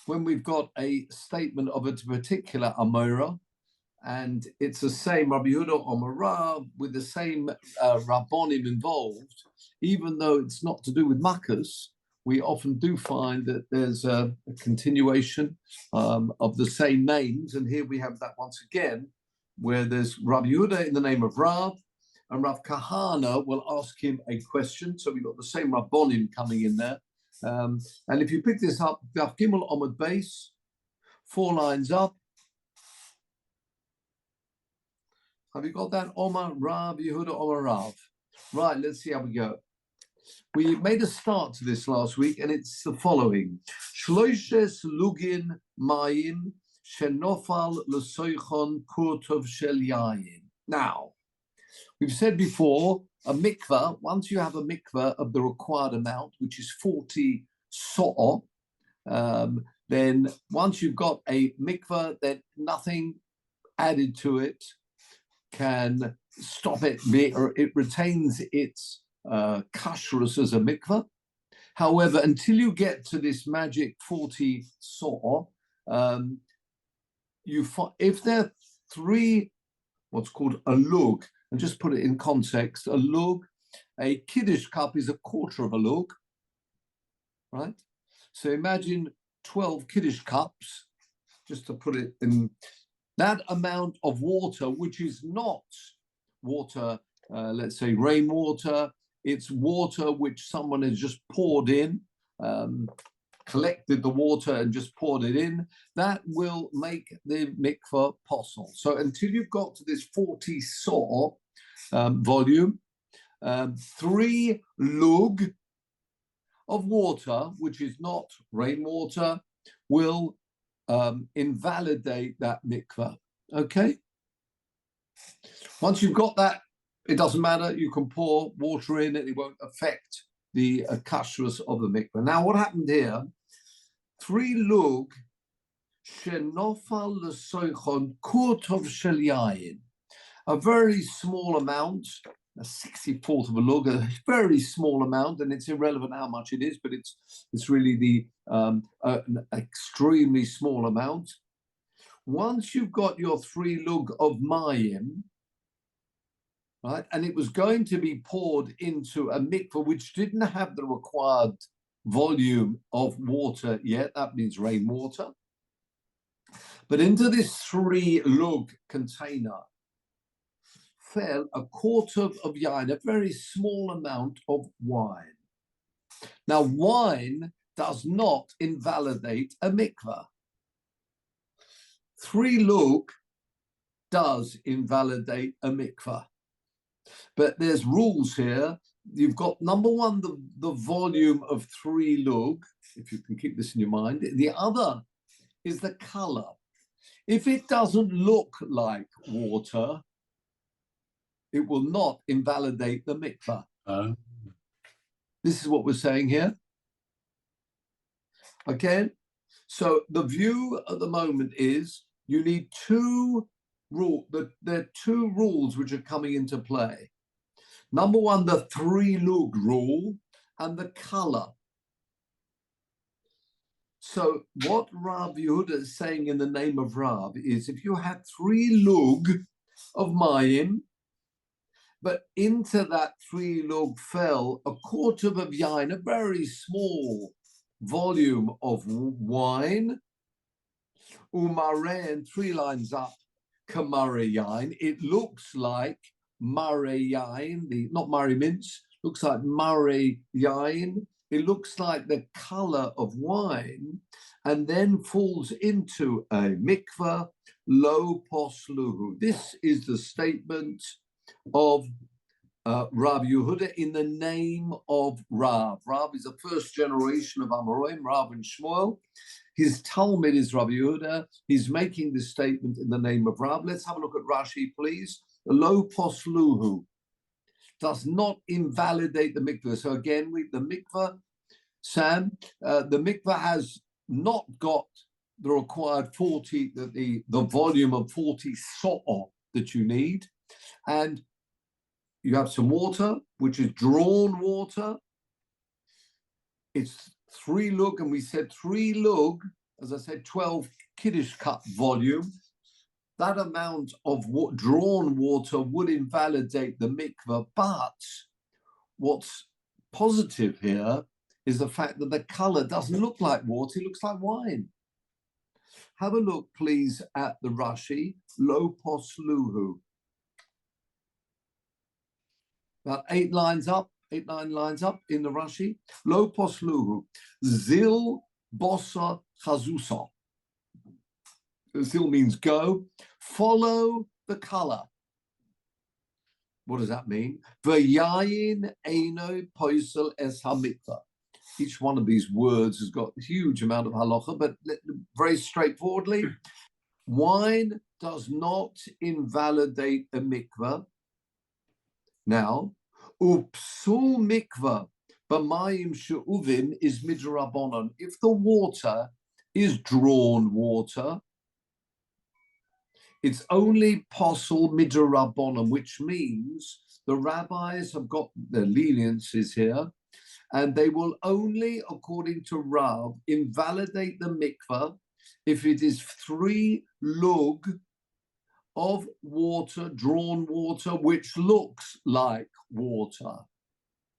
when we've got a statement of a particular Amora, and it's the same Rabbi Yehuda or Rav with the same Rabbonim involved, even though it's not to do with Makkos, we often do find that there's a continuation of the same names. And here we have that once again, where there's Rabbi Yehuda in the name of Rav, and Rav Kahana will ask him a question. So we've got the same Rabbonim coming in there. And if you pick this up, Daf Gimel Omad base, 4 lines up. Have you got that? Omar Rav Yehuda Omar Rav. Right, let's see how we go. We made a start to this last week, and it's the following: Shloishes lugin mayim shenofal l'soichon kurtov shel yayin. Now, we've said before, a mikveh, once you have a mikveh of the required amount, which is 40 so'o, then once you've got a mikveh, then nothing added to it can stop it, or it retains its kashrus as a mikveh. However, until you get to this magic 40 so'o, if there are 3, what's called a lug, and just put it in context, a lug, a kiddush cup is a quarter of a lug, right? So imagine 12 kiddush cups, just to put it in that amount of water, which is not water, let's say rainwater, it's water which someone has just poured in, collected the water and just poured it in, that will make the mikveh possible. So until you've got to this 40 so'o volume, 3 lug of water, which is not rainwater, will invalidate that mikveh. Okay? Once you've got that, it doesn't matter. You can pour water in and it won't affect the kashrus of the mikveh. Now, what happened here? 3 lug shenofal l'soichon kurtov shel yayin. A very small amount, a 64th of a lug, a very small amount, and it's irrelevant how much it is, but it's really the an extremely small amount. Once you've got your 3 lug of mayim, right, and it was going to be poured into a mikveh which didn't have the required volume of water yet, that means rainwater, but into this 3 lug container fell a quarter of yain, a very small amount of wine. Now, wine does not invalidate a mikveh. 3 lug does invalidate a mikveh. But there's rules here. You've got, number one, the volume of 3 lug, if you can keep this in your mind. The other is the color. If it doesn't look like water, it will not invalidate the mikveh. This is what we're saying here. Okay? So the view at the moment is you need 2 rules. There are 2 rules which are coming into play. Number one, the 3 lug rule and the color. So what Rav Yehuda is saying in the name of Rav is if you had 3 lug of mayim, but into that 3 lug fell a quarter of yain, a very small volume of wine, umaren, 3 lines up, kamare yain, it looks like mare yain, not mare mince, looks like mare yain, it looks like the color of wine, and then falls into a mikveh, lo posluhu. This is the statement of Rav Yehuda in the name of Rav. Rav is the first generation of Amoraim, Rav and Shmuel. His Talmud is Rav Yehuda. He's making this statement in the name of Rav. Let's have a look at Rashi, please. Lo posluhu does not invalidate the mikveh. So again, the mikveh, Sam, the mikveh has not got the required 40, the volume of 40 so'o that you need. And you have some water, which is drawn water. It's 3 lug, and we said 3 lug as I said, 12 Kiddush cup volume. That amount of drawn water would invalidate the mikveh, but what's positive here is the fact that the color doesn't look like water, it looks like wine. Have a look, please, at the Rashi, Lo posluhu. About 8 lines up, 9 lines up in the Rashi. Lo posluhu. Zil bossa chazusa. Zil means go. Follow the color. What does that mean? V'yayin eino poisel es hamikvah. Each one of these words has got a huge amount of halacha, but very straightforwardly, wine does not invalidate a mikvah. Now, upsul mikvah b'mayim she'uvim is midrabanan. If the water is drawn water, it's only posel midrabanan, which means the rabbis have got their leniencies here, and they will only, according to Rav, invalidate the mikvah if it is 3 lug of water, drawn water, which looks like water.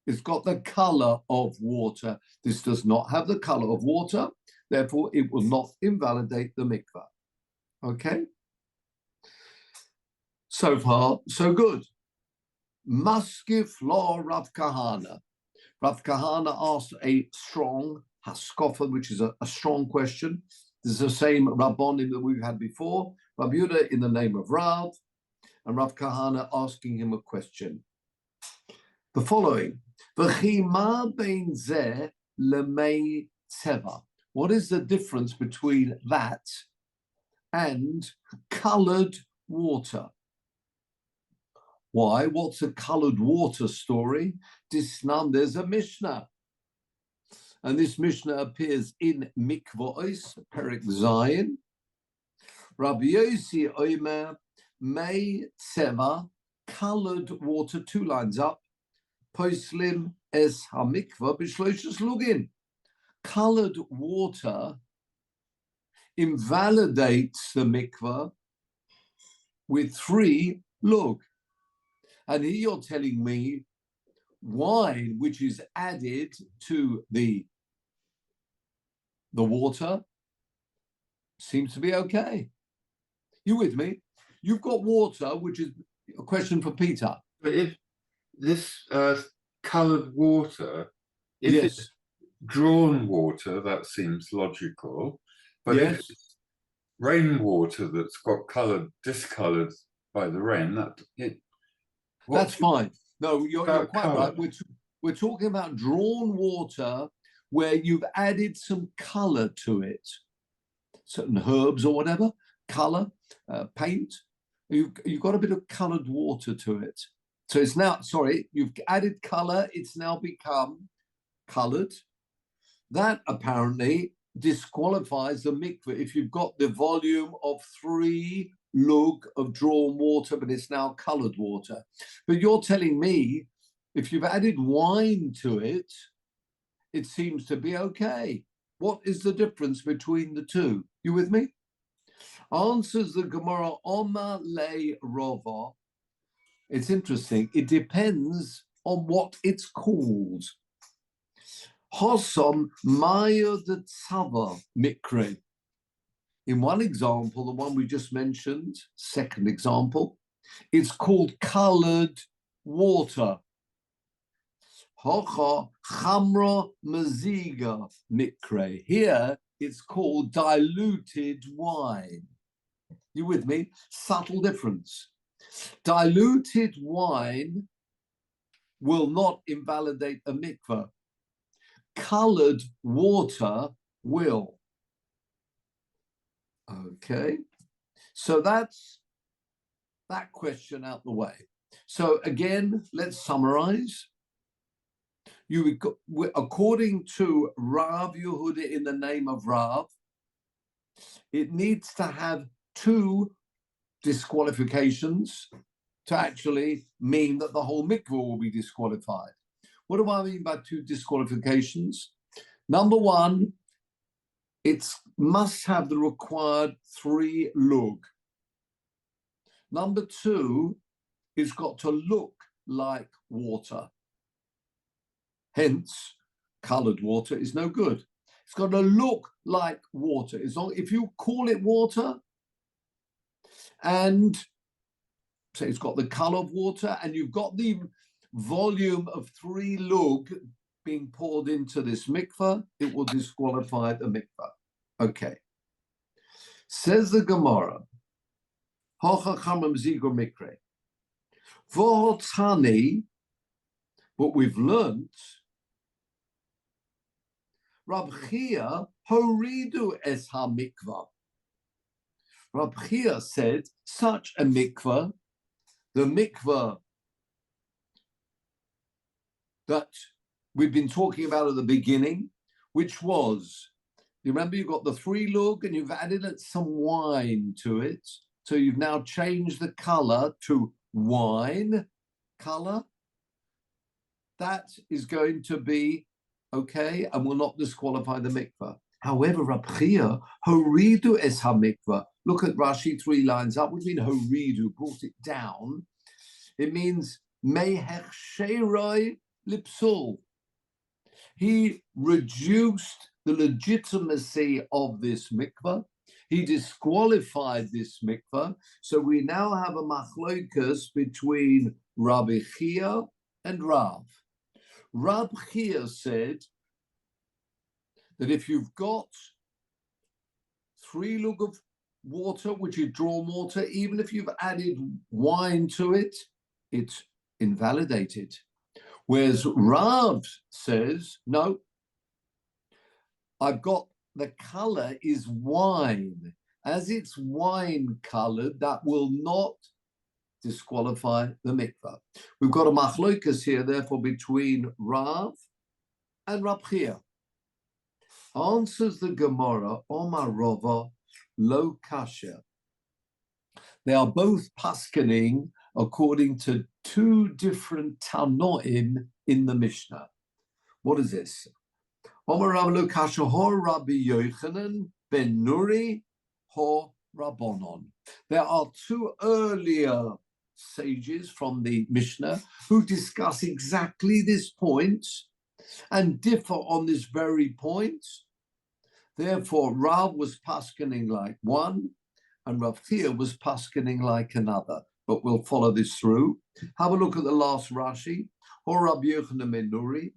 It's got the color of water. This does not have the color of water, therefore it will not invalidate the mikvah. Okay? So far, so good. Maskif lo Rav Kahana. Rav Kahana asked a strong haskofa, which is a strong question. This is the same Rabbonim that we've had before. Rav Yehuda in the name of Rav, and Rav Kahana asking him a question. The following: V'chi ma bein zeh lemei teva. What is the difference between that and colored water? Why? What's a colored water story? There's a Mishnah. And this Mishnah appears in Mikvos, Perek Zayin. Rabbi Yossi Omer, Mei Tseva, colored water, 2 lines up. Poslim es hamikva b'shloshos lugin. Colored water invalidates the mikvah with 3 lug. And here you're telling me wine, which is added to the water, seems to be okay. You with me? You've got water, which is a question for Peter. But if this coloured water, if yes, it's drawn water, that seems logical. But yes, if it's rainwater that's got discoloured by the rain, that's fine. No, you're quite right. We're talking about drawn water where you've added some color to it, certain herbs or whatever, color, paint. You've got a bit of colored water to it. So it's now, you've added color. It's now become colored. That apparently disqualifies the mikveh if you've got the volume of 3 lug of drawn water, but it's now colored water. But you're telling me if you've added wine to it, it seems to be okay. What is the difference between the two? You with me? Answers the Gemara, Oma le Rova. It's interesting. It depends on what it's called. Hosom Maya de Tzava Mikre. In one example, the one we just mentioned, second example, it's called colored water. Hocha Chamra Maziga Mikre. Here, it's called diluted wine. You with me? Subtle difference. Diluted wine will not invalidate a mikveh. Colored water will. Okay, so that's that question out the way. So again, let's summarize. According to Rav Yehuda in the name of Rav, it needs to have 2 disqualifications to actually mean that the whole mikveh will be disqualified. What do I mean by 2 disqualifications? Number 1, It must have the required 3 lug. Number 2, it's got to look like water. Hence, colored water is no good. It's got to look like water. If you call it water and say it's got the color of water and you've got the volume of 3 lug being poured into this mikveh, it will disqualify the mikveh. Okay. Says the Gemara, but we've learnt Rab Chia horidu es ha-mikvah. Rab Chia said such a mikvah, the mikvah that we've been talking about at the beginning, which was, you remember you've got the 3 lug and you've added some wine to it. So you've now changed the color to wine color. That is going to be okay and will not disqualify the mikveh. However, Rab Chia, horidu es ha-mikveh. Look at Rashi 3 lines up. What do you mean horidu? Brought it down. It means mehechsheroi lipsul. He reduced the legitimacy of this mikveh. He disqualified this mikveh. So we now have a machlokas between Rabbi Chia and Rav. Rab Chia said that if you've got 3 lug of water, which is drawn water, even if you've added wine to it, it's invalidated. Whereas Rav says, no, I've got the color is wine. As it's wine colored, that will not disqualify the mikveh. We've got a machlokas here, therefore, between Rav and Rab Chia. Answers the Gemara, Omar Rava, lo kasher. They are both paskening according to 2 different Tanoim in the Mishnah. What is this? Omar Rava lo kasher ho Rabbi Yochanan ben Nuri ho Rabbonon. There are 2 earlier sages from the Mishnah who discuss exactly this point and differ on this very point. Therefore, Rav was paskening like one and Rav Chia was paskening like another. But we'll follow this through. Have a look at the last Rashi. Or Rabbi Yochanan ben Nuri.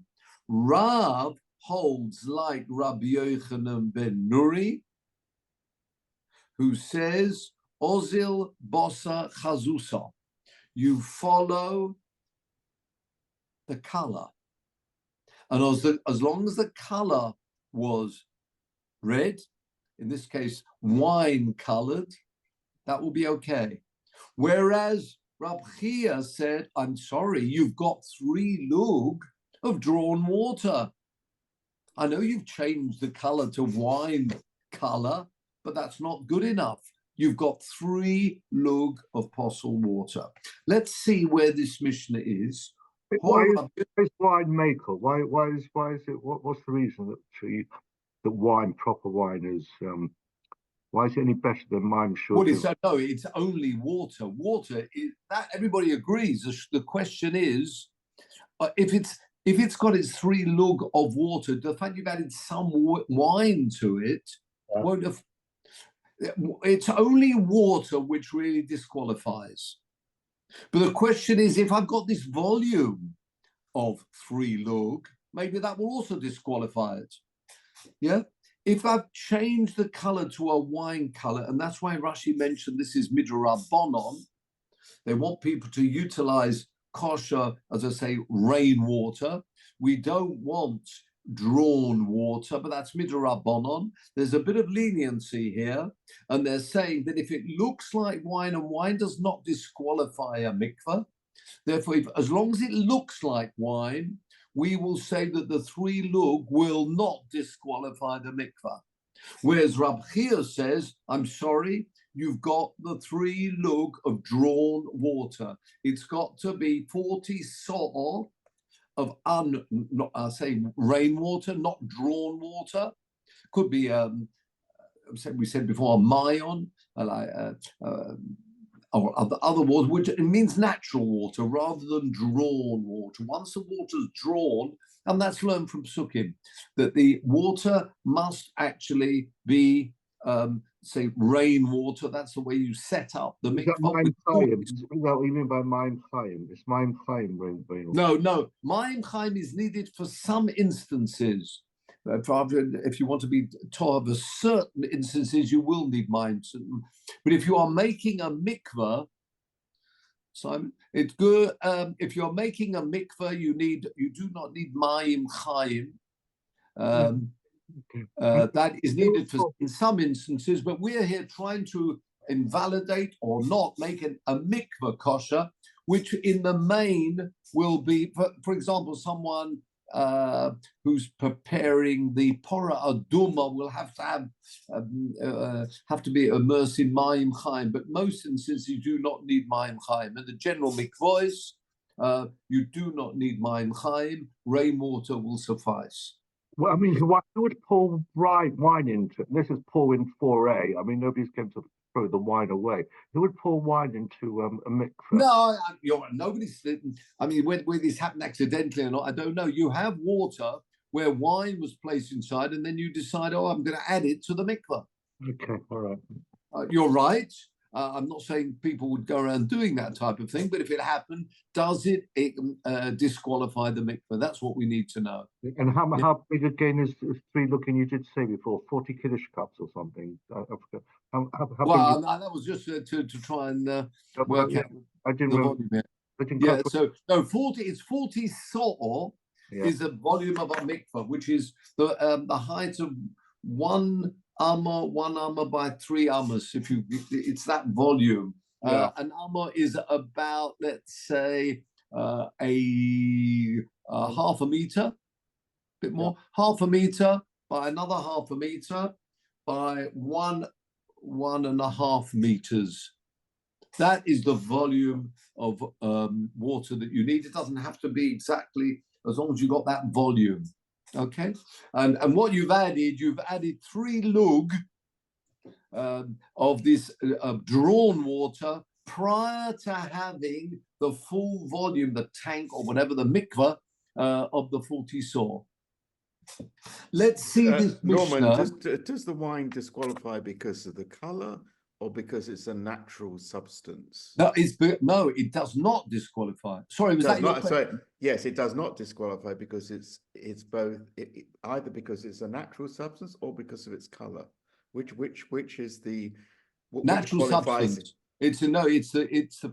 Rav holds like Rabbi Yochanan ben Nuri, who says, Ozil bosa chazusa. You follow the color. And as long as the color was red, in this case, wine colored, that will be okay. Whereas Rab Chia said, I'm sorry, you've got 3 lug of drawn water. I know you've changed the color to wine color, but that's not good enough. You've got 3 lug of posel water. Let's see where this Mishnah is. Why is wine makel? Why is it? What's the reason that wine, proper wine, is? Why is it any better than wine? Well, it's only water. Water is that everybody agrees. The question is, if it's got its 3 lug of water, the fact you've added some wine to it won't have. It's only water which really disqualifies. But the question is, if I've got this volume of 3 lug, maybe that will also disqualify it. Yeah? If I've changed the color to a wine color, and that's why Rashi mentioned this is midrabanon, they want people to utilize kosher, as I say, rainwater. We don't want drawn water, but that's midrabanon. There's a bit of leniency here, and they're saying that if it looks like wine and wine does not disqualify a mikveh, therefore, as long as it looks like wine, we will say that the 3 lug will not disqualify the mikveh. Whereas Rab Chia says, I'm sorry, you've got the 3 lug of drawn water. It's got to be 40 so'or of rainwater, not drawn water, could be we said before, mayon, or other water, which it means natural water rather than drawn water. Once the water's drawn, and that's learned from Psukim, that the water must actually be, say, rainwater. That's the way you set up the Is that mikvah. Mayim Chaim? Is that what you mean by Mayim Chaim? It's Mayim Chaim rain. No. Mayim Chaim is needed for some instances. If you want to be told of certain instances, you will need Mayim. But if you are making a mikvah, Simon, it's good. If you're making a mikvah, you do not need Mayim Chaim. That is needed in some instances, but we're here trying to invalidate or not make a mikvah kosher, which in the main will be, for example, someone who's preparing the Pora Aduma will have to be immersed in Mayim Chaim, but most instances you do not need Mayim Chaim. In the general mikvahs, you do not need Mayim Chaim. Rainwater will suffice. Well, I mean, who would pour wine into it? This is pouring 4A. I mean, nobody's going to throw the wine away. Who would pour wine into a mikveh? No, nobody's. I mean, whether this happened accidentally or not, I don't know. You have water where wine was placed inside, and then you decide, oh, I'm going to add it to the mikveh. Okay, all right. You're right. I'm not saying people would go around doing that type of thing, but if it happened, does it disqualify the mikveh? That's what we need to know. And how big again is 3 looking? You did say before 40 Kiddush cups or something. Well, that was just to try and work out. I didn't the remember. volume. Yeah, so no, 40. It's 40 so'or is the volume of a mikveh, which is the height of 1 amma by 3 ammas. It's that volume. An amma is about, let's say, a half a meter, bit more, half a meter by another half a meter by 1.5 meters. That is the volume of water that you need. It doesn't have to be exactly, as long as you've got that volume. Okay, and what you've added 3 lug of this drawn water prior to having the full volume, the tank or whatever, the mikveh of the 40 saw. Let's see this Norman, Mishnah. does the wine disqualify because of the color or because it's a natural substance? No, it does not disqualify. Sorry, was that your question? Sorry, yes, it does not disqualify because it's both either because it's a natural substance or because of its color. Which is the natural substance? It's the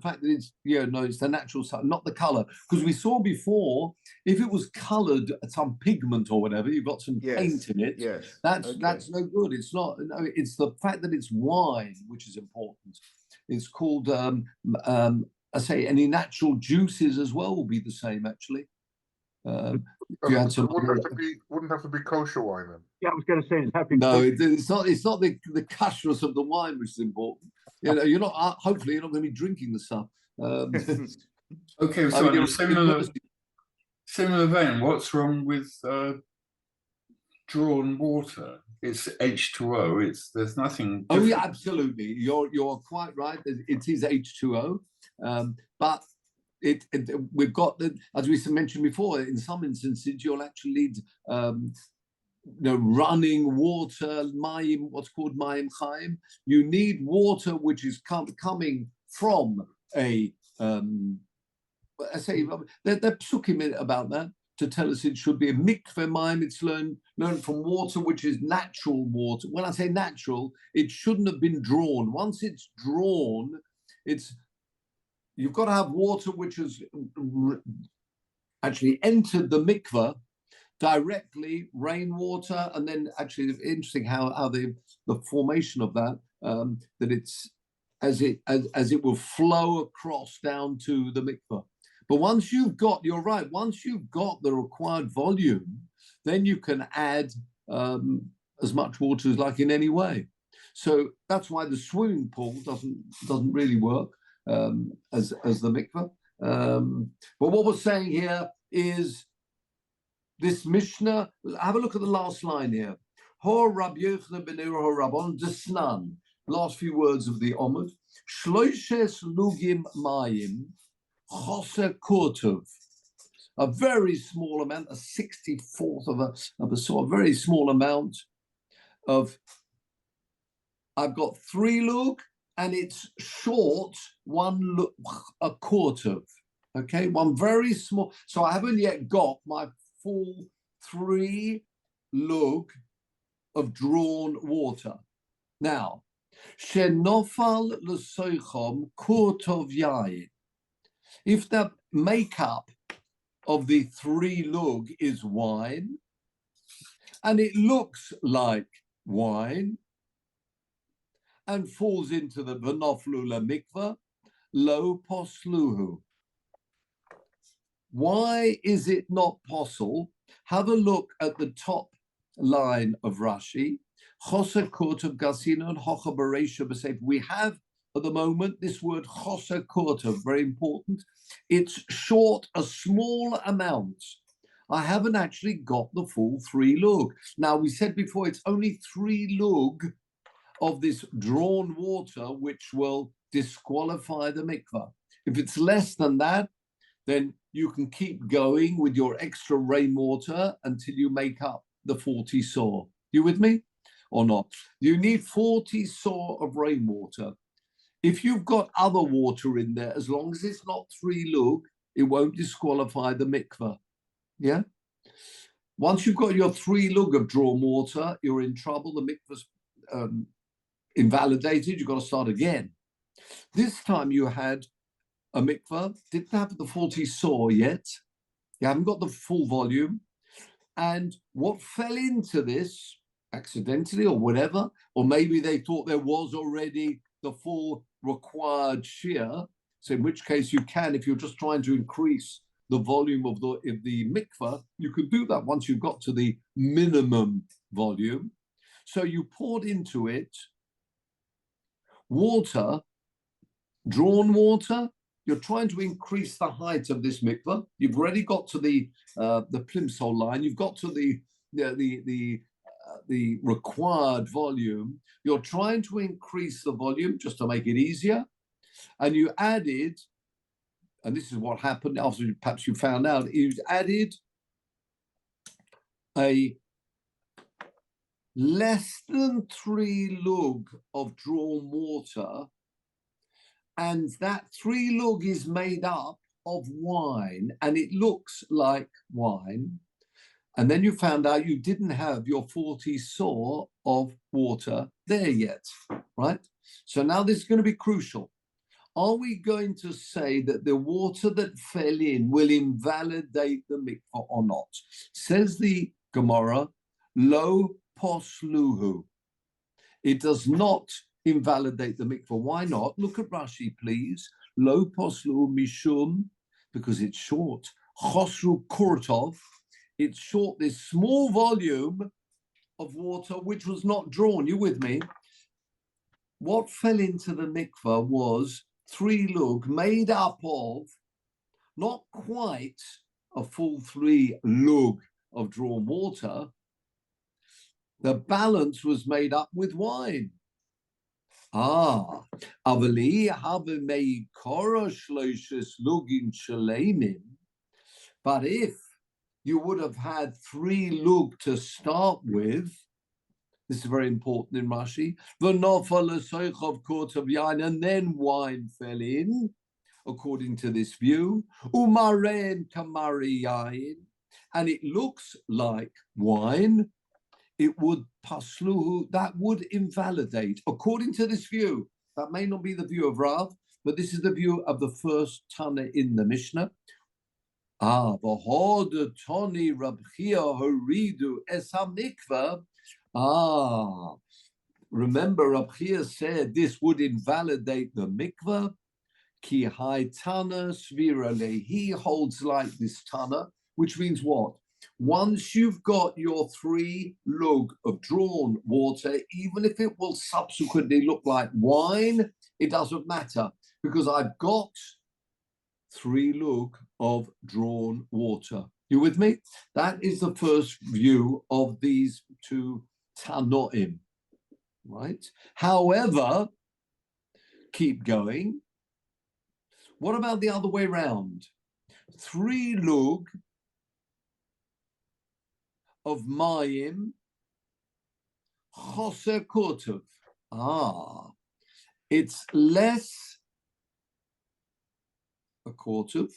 fact that it's it's the natural substance, not the color. Because we saw before, if it was colored some pigment or whatever, you've got some paint in it. Yes, that's no good. It's not. No, it's the fact that it's wine which is important. It's called I say any natural juices as well will be the same actually. Wouldn't have to be kosher wine then. Yeah, I was going to say it's happy. No, it's not. It's not the kashrus of the wine which is important. You're not. Hopefully, you're not going to be drinking the stuff. Okay, so in a similar vein, what's wrong with drawn water? It's H2O. There's nothing. Oh yeah, absolutely. You're quite right. It is H2O, but we've got as we mentioned before. In some instances, you'll actually need running water, mayim, what's called mayim chaim. You need water which is coming from a. I say they're psukim about that to tell us it should be a mikveh mayim. It's learned from water which is natural water. When I say natural, it shouldn't have been drawn. Once it's drawn, you've got to have water which has actually entered the mikveh directly, rainwater, and then actually it's interesting how the formation of that that it's as it will flow across down to the mikveh. But once you've got, you're right, once you've got the required volume, then you can add as much water as like in any way. So that's why the swimming pool doesn't really work as the mikveh. But what we're saying here is this Mishnah. Have a look at the last line here. Hor Rab Yochanan ben Ira Hor Rabban Desnan. Last few words of the Omid. Shloishes lugim mayim choser kortov. A very small amount, a 64th of a sort of very small amount of. I've got 3 lug, and it's short 1 lug, a quarter. Okay, one very small. So I haven't yet got my full 3 lug of drawn water. Now, shenofal l'soichom kortov yayin. If the makeup of the 3 lug is wine, and it looks like wine, and falls into the v'noflu mikvah, lo posluhu. Why is it not possible? Have a look at the top line of Rashi. Choser kortov gasina and hocha bereisha b'seif. We have at the moment this word choser kortov, very important. It's short a small amount. I haven't actually got the full 3 lug. Now, we said before it's only 3 lug of this drawn water which will disqualify the mikvah. If it's less than that, then you can keep going with your extra rainwater until you make up the 40 saw. You with me or not? You need 40 saw of rainwater. If you've got other water in there, as long as it's not 3 lug, it won't disqualify the mikvah. Yeah? Once you've got your 3 lug of drawn water, you're in trouble. The mikvah's invalidated. You've got to start again. This time you had a mikvah, didn't have the 40 saw yet. You haven't got the full volume. And what fell into this, accidentally or whatever, or maybe they thought there was already the full required shiur. So in which case you can, if you're just trying to increase the volume of the mikvah, you could do that once you've got to the minimum volume. So you poured into it water, drawn water. You're trying to increase the height of this mikvah. You've already got to the plimsoll line. You've got to the required volume. You're trying to increase the volume just to make it easier. And you added, and this is what happened after perhaps you found out, you added a less than 3 lug of drawn water, and that 3 lug is made up of wine, and it looks like wine. And then you found out you didn't have your 40 saw of water there yet, right? So now this is going to be crucial. Are we going to say that the water that fell in will invalidate the mikvah or not? Says the Gemara, lo posluhu. It does not invalidate the mikvah. Why not? Look at Rashi, please. Lo posluhu mishum, because it's short. Chosru kurtov. It's short, this small volume of water which was not drawn. You with me? What fell into the mikvah was 3 lug made up of not quite a full 3 lug of drawn water. The balance was made up with wine. Avali have made kora shloishes lugin shalemim. But if you would have had 3 lug to start with, this is very important in Rashi, and then wine fell in, according to this view, umaren kamari yain, and it looks like wine, it would pasluhu, that would invalidate, according to this view. That may not be the view of Rav, but this is the view of the first Tana in the Mishnah. Toni Rabchia Horidu Esa Mikvah. Remember, Rabchia said this would invalidate the mikvah. Ki hai Tana Svira He holds like this Tana, which means what? Once you've got your 3 lug of drawn water, even if it will subsequently look like wine, it doesn't matter, because I've got 3 lug of drawn water. You with me? That is the first view of these 2 tanoim, right? However, keep going. What about the other way round? 3 lug of mayim choser kurtuv. It's less a kurtuv.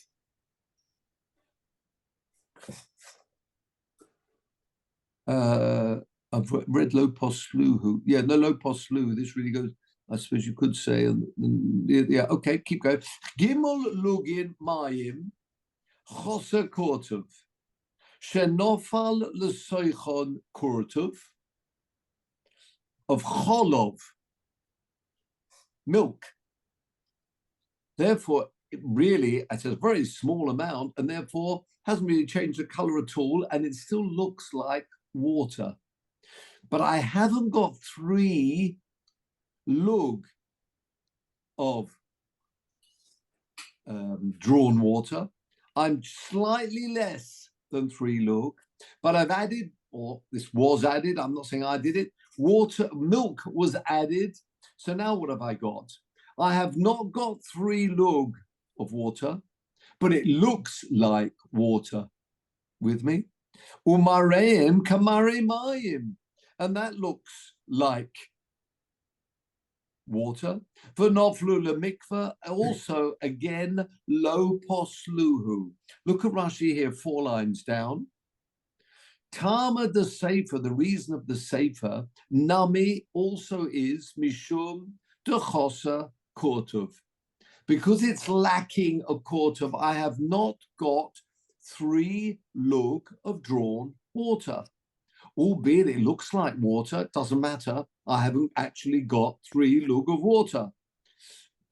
I've read lo posluhu. Yeah, no lo posluhu. This really goes. I suppose you could say, yeah. Okay, keep going. Gimel lugin mayim choser kurtuv. Shenofal lesoichon kurtuv of cholov, milk. Therefore, it really, it's a very small amount, and therefore hasn't really changed the color at all, and it still looks like water. But I haven't got 3 lug of drawn water. I'm slightly less than 3 lug, but I've added, or this was added, I'm not saying I did it, milk was added. So now what have I got? I have not got 3 lug of water, but it looks like water. With me? Umareim kamare mayim. And that looks like water. V'noflu lemikveh, also again, lo posluhu. Look at Rashi here, 4 lines down. Tama the Sefer, the reason of the Sefer, nami also is mishum dechosa kortov. Because it's lacking a kortov, I have not got 3 lug of drawn water. Albeit it looks like water, it doesn't matter. I haven't actually got 3 lug of water.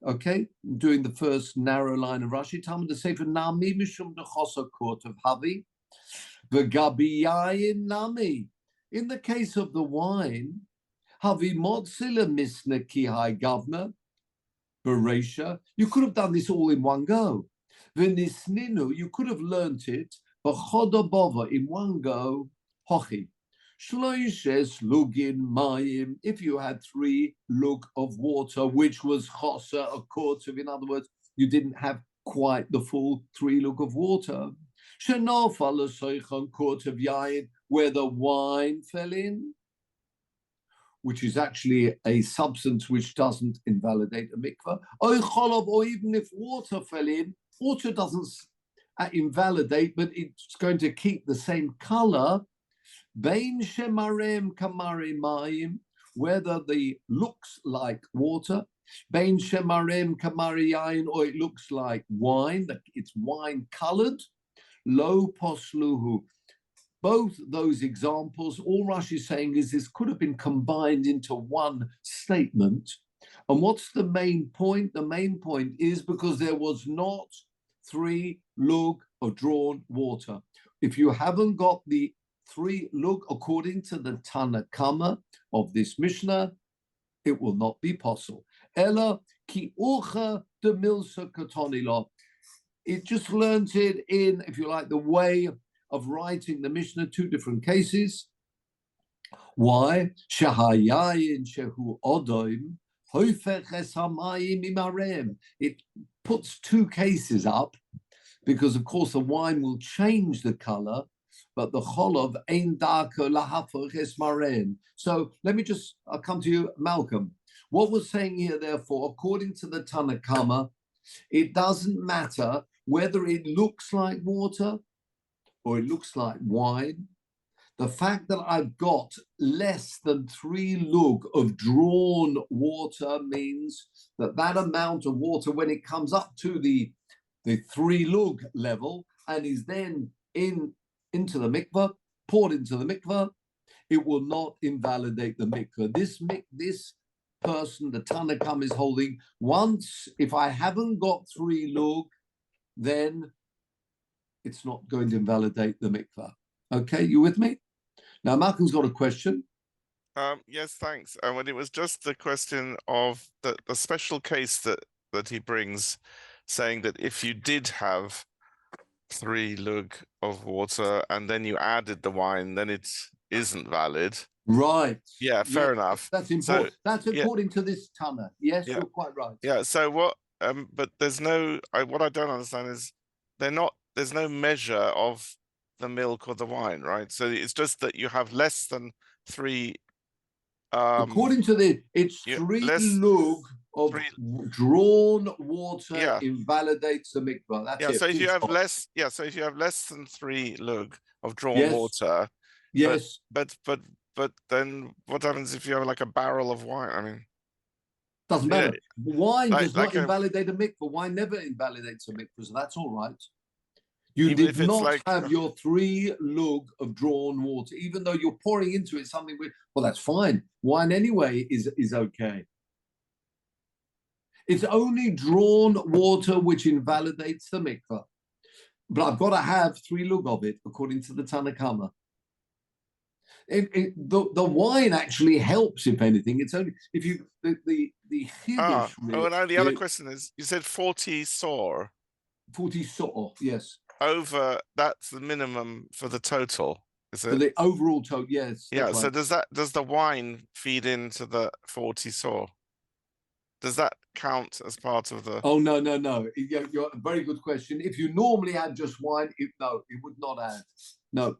Okay, doing the first narrow line of Rashi. Talmud the Sefer nami mishum dechosa kortov havi. V'gabiyayin nami. In the case of the wine, havi motzila misna kihai governor, Beresha. You could have done this all in one go. V'nisninu, you could have learnt it, b'chodobova, in one go, hochi. Shloishes lugin mayim, if you had 3 lug of water, which was chosa, a quarter, in other words, you didn't have quite the full 3 lug of water. Shenofa l'soichon quart of yain, where the wine fell in, which is actually a substance which doesn't invalidate a mikveh. Or even if water fell in, water doesn't invalidate, but it's going to keep the same color. Bein shemarem kamari mayim, whether the looks like water. Bein shemarem kamari yain, or it looks like wine, that it's wine colored. Lo posluhu. Both those examples, all Rashi is saying is this could have been combined into one statement. And what's the main point? The main point is because there was not 3 lug of drawn water. If you haven't got the 3 lug according to the Tana Kama of this Mishnah, it will not be possible. Ella ki ucha de milsa katonilo. It just learnt it in, if you like, the way of writing the Mishnah, 2 different cases. Why? Shahayayin shehu odoim hoifech es hamayim imarem. It puts 2 cases up because, of course, the wine will change the color, but the cholov ein darko lahafoch es marem. So let me I'll come to you, Malcolm. What we're saying here, therefore, according to the Tana Kama, it doesn't matter whether it looks like water or it looks like wine. The fact that I've got less than 3 lug of drawn water means that that amount of water, when it comes up to the 3 lug level and is then into the mikveh, poured into the mikveh, it will not invalidate the mikveh. This person, the Tana Kama, is holding, once, if I haven't got 3 lug, then it's not going to invalidate the mikveh. Okay, you with me? Now, Malcolm's got a question. Yes, thanks. And it was just the question of the special case that he brings, saying that if you did have 3 lug of water and then you added the wine, then it isn't valid. Right. Yeah, fair enough. That's important. So, that's according to this Tanna. Yes, Yeah. you're quite right. Yeah. So what? But there's no. What I don't understand is there's no measure of the milk or the wine, right? So it's just that you have less than 3. According to it's 3 lug of drawn water invalidates the mikvah. That's it. So if you have stop. less, so if you have less than 3 lug of drawn Yes. water, Yes. But then what happens if you have like a barrel of wine? I mean, doesn't matter. Wine does not like invalidate a mikvah. Wine never invalidates a mikvah, so that's all right. You even did if it's not like have your 3 lug of drawn water, even though you're pouring into it something with, well, that's fine. Wine anyway is okay. It's only drawn water which invalidates the mikvah. But I've got to have 3 lug of it, according to the Tanna Kama. The wine actually helps, if anything. It's only if you the Chiddush. No, the other question is, you said 40 sor. 40 sor, yes. Over, that's the minimum for the total, is it? For the overall total, yes. Yeah. Right. So does the wine feed into the 40 sor? Does that count as part of the? Oh no. You're a very good question. If you normally had just wine, it would not add. No.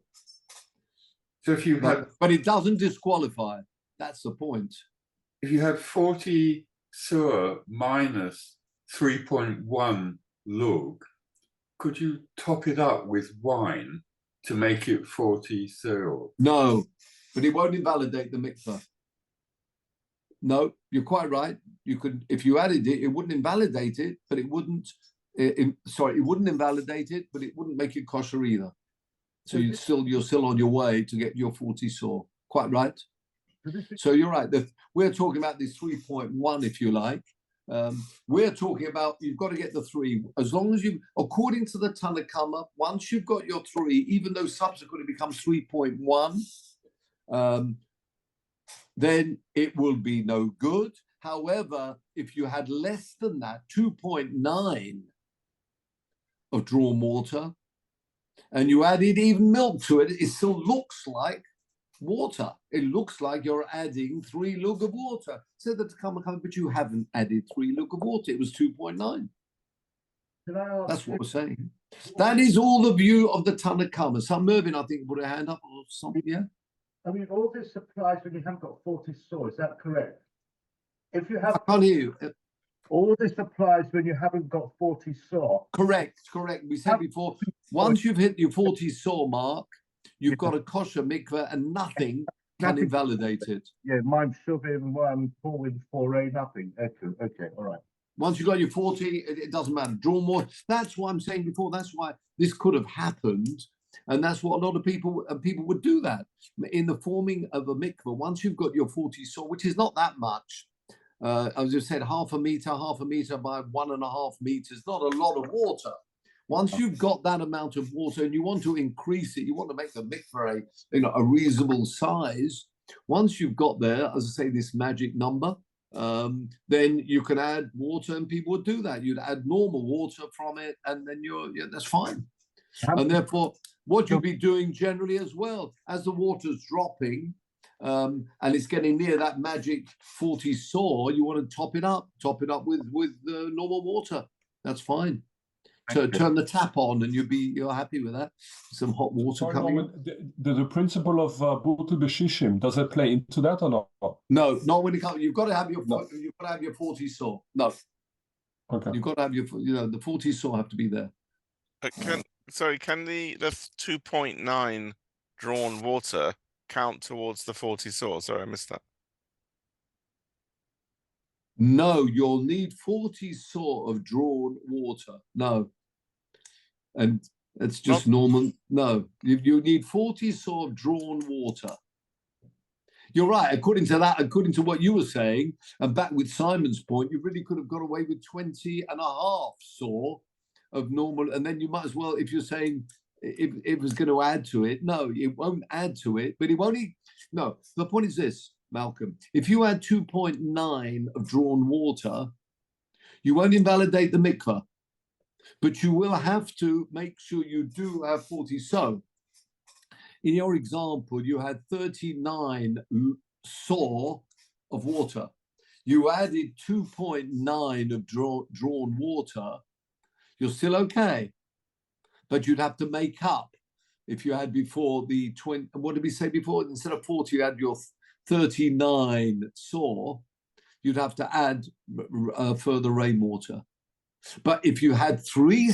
So if you had, but it doesn't disqualify. That's the point. If you had 40 sur minus 3.1 lug, could you top it up with wine to make it 40 sur? No, but it won't invalidate the mikvah. No, you're quite right. You could, if you added it, it wouldn't invalidate it, but it wouldn't. It wouldn't invalidate it, but it wouldn't make it kosher either. So you're still on your way to get your 40 sor. Quite right. So you're right. We're talking about this 3.1, if you like. We're talking about you've got to get the 3. As long as you, according to the Tanna Kama, once you've got your 3, even though subsequently it becomes 3.1, then it will be no good. However, if you had less than that, 2.9 of drawn water, and you added even milk to it, it still looks like water. It looks like you're adding 3 lug of water. So that's but you haven't added 3 lug of water. It was 2.9. That's what we're saying. That is all the view of the Tanna Kama. Some Mervyn, I think, put a hand up or something. Yeah. I mean, all this applies when you haven't got 40 sor. Is that correct? If you have, I can't hear you. All this applies when you haven't got 40 sor. Correct. We said before, once you've hit your 40 sor mark, you've got a kosher mikveh and nothing can invalidate it. Yeah, mine shoving, pouring 4A, nothing. Okay, all right. Once you've got your 40, it doesn't matter. Drawn water. That's what I'm saying before. That's why this could have happened. And that's what a lot of people would do that. In the forming of a mikveh, once you've got your 40 sor, which is not that much, as I said, half a meter by 1.5 meters, not a lot of water. Once you've got that amount of water and you want to increase it, you want to make the mikveh a reasonable size. Once you've got there, as I say, this magic number, then you can add water, and people would do that. You'd add normal water from it, and then that's fine. And therefore, what you'll be doing generally as well, as the water's dropping, and it's getting near that magic 40 sor, you want to top it up with normal water. That's fine. Turn the tap on, and you're happy with that. Some hot water coming in. The principle of butul b'shishim, does it play into that or not? No, not when it comes. You've got to have your 40 sor. No. Okay. You've got to have the 40 sor have to be there. Can the 2.9 drawn water count towards the 40 sor? Sorry, I missed that. No, you'll need 40 sor of drawn water. No. And it's just normal. No, you need 40 sor of drawn water. You're right. According to what you were saying, and back with Simon's point, you really could have got away with 20.5 sor of normal. And then you might as well, if you're saying it was going to add to it, no, it won't add to it, but it won't. No, the point is this, Malcolm. If you add 2.9 of drawn water, you won't invalidate the mikveh, but you will have to make sure you do have 40. So In your example, you had 39 saw of water. You added 2.9 of drawn water. You're still okay, but you'd have to make up. If you had before the 20, what did we say before? Instead of 40, you had your 39 saw. You'd have to add further rainwater. But if you had 3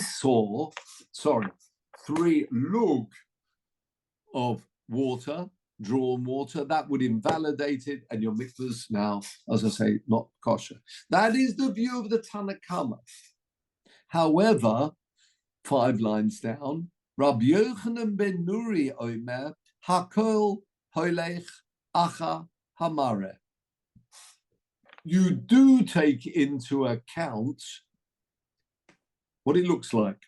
lug of water, drawn water, that would invalidate it, and your mikvah's now, as I say, not kosher. That is the view of the Tanna Kama. However, 5 lines down, Rabbi Yochanan ben Nuri omer, hakol holech acha hamare. You do take into account what it looks like.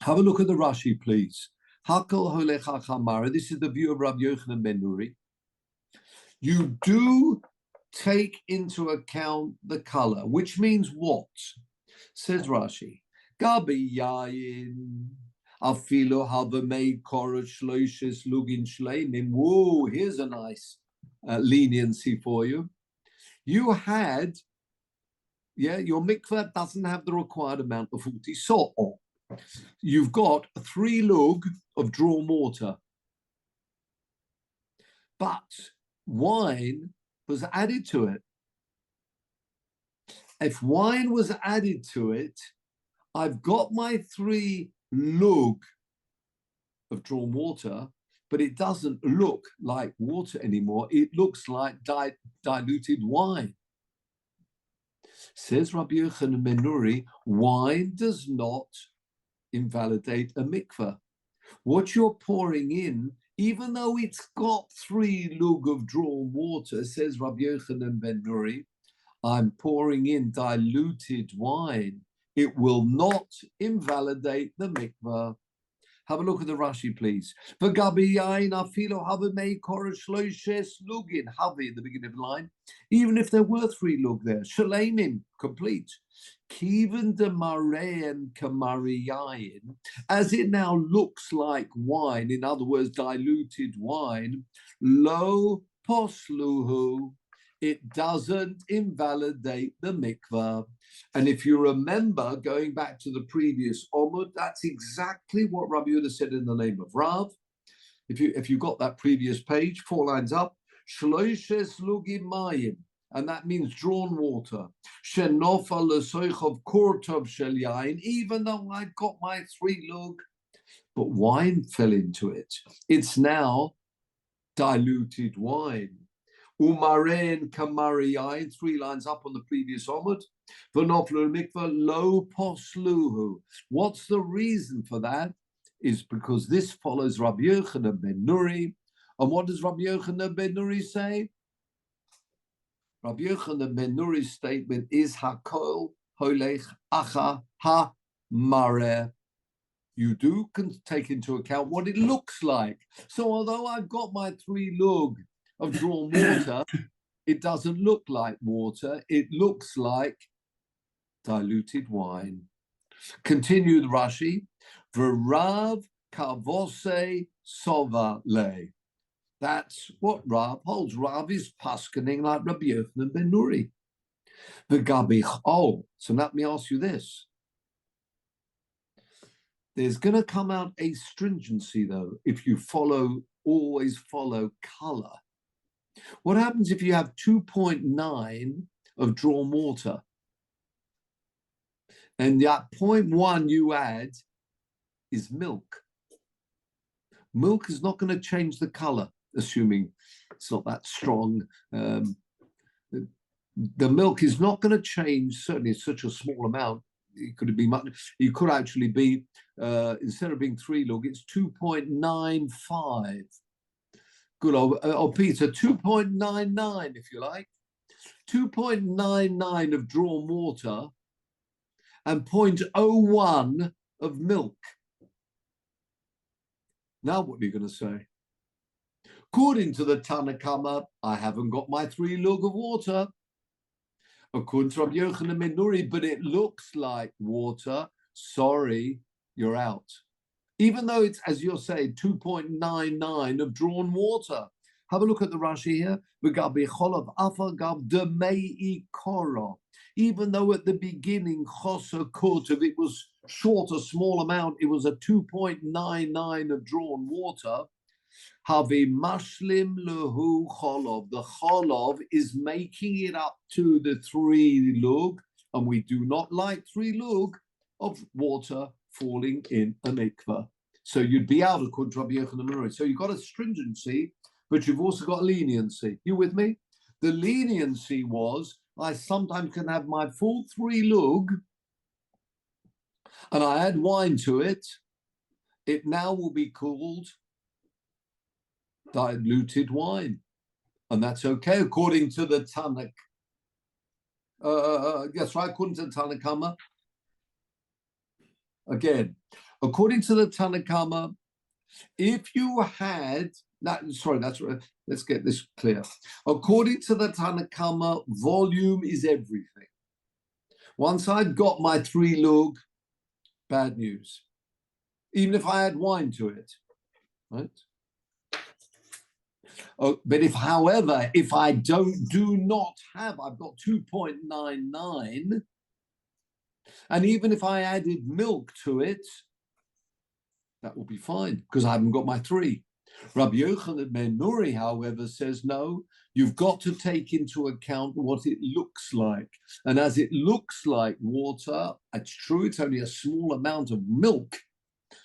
Have a look at the Rashi, please. Hakol holech acha hamare. This is the view of Rabbi Yochanan ben Nuri. You do take into account the color, which means what? Says Rashi, Gabi yayin afilo havamei korosh shloishes lugin shleimim. Whoa, here's a nice leniency for you. You had, your mikveh doesn't have the required amount of 40 saw. You've got 3 lug of drawn water, but wine was added to it. If wine was added to it, I've got my 3 lug of drawn water, but it doesn't look like water anymore. It looks like diluted wine. Says Rabbi Yochanan ben Nuri, wine does not invalidate a mikveh. What you're pouring in, even though it's got 3 lug of drawn water, says Rabbi Yochanan ben Nuri, I'm pouring in diluted wine. It will not invalidate the mikveh. Have a look at the Rashi, please. V'gabi yain afilo havamei korosh shloishes lugin. Havi, the beginning of the line. Even if there were 3 lug there, shalemim, complete. Kiven de marein kamari yain. As it now looks like wine, in other words, diluted wine, lo posluhu. It doesn't invalidate the mikveh. And if you remember, going back to the previous Omud, that's exactly what Rabbi Yehuda said in the name of Rav. If you got that previous page, 4 lines up, shloishes lugim mayim, and that means drawn water. Shenofa lesoichov kortov shel yain, even though I've got my 3 lug, but wine fell into it. It's now diluted wine. Umaren kamari yain, 3 lines up on the previous Omud. V'noflu mikvah lo posluhu. What's the reason for that? Is because this follows Rabbi Yochanan ben Nuri. And what does Rabbi Yochanan ben Nuri say? Rabbi Yochanan ben Nuri's statement is hakol holech acha ha mareh. You do take into account what it looks like. So although I've got my 3 lug of drawn water, it doesn't look like water. It looks like diluted wine. Continue the Rashi. V'Rav kavose sova le. That's what Rav holds. Rav is paskening like Rabbi Yochanan ben Nuri. V'gabich. Oh, so let me ask you this. There's going to come out a stringency, though, if you always follow color. What happens if you have 2.9 of drawn water? And that 0.1 you add is milk. Milk is not going to change the color, assuming it's not that strong. The milk is not going to change, certainly it's such a small amount. It could be much. It could actually be, instead of being 3 lug, it's 2.95. Good old Peter, 2.99, if you like. 2.99 of drawn water and 0.01 of milk. Now what are you going to say? According to the Tanna Kama, I haven't got my 3 lug of water. According to Rabbi Yochanan ben Nuri, but it looks like water. Sorry, you're out. even though it's, as you're saying, 2.99 of drawn water. Have a look at the Rashi here. Even though at the beginning, chosa kurtav, it was short, a small amount, it was a 2.99 of drawn water. Have mashlim lehu cholov. The cholov is making it up to the 3 lug, and we do not like 3 lug of water falling in a mikveh. So you'd be out according to Rabbi Yochanan ben Nuri. So you've got a stringency, but you've also got leniency. You with me? The leniency was, I sometimes can have my full 3 lug, and I add wine to it. It now will be called diluted wine, and that's okay according to the Tanakh. That's right, according to the Tanakhama. Again, according to the Tanakhama, if you had that, sorry, that's right. Let's get this clear. According to the Tanakhama, volume is everything. Once I'd got my 3 lug, bad news. Even if I add wine to it, right? Oh, but if, however, if I do not have, I've got 2.99, and even if I added milk to it, that will be fine because I haven't got my 3. Rabbi Yochanan ben Nuri, however, says no, you've got to take into account what it looks like. And as it looks like water, it's true, it's only a small amount of milk,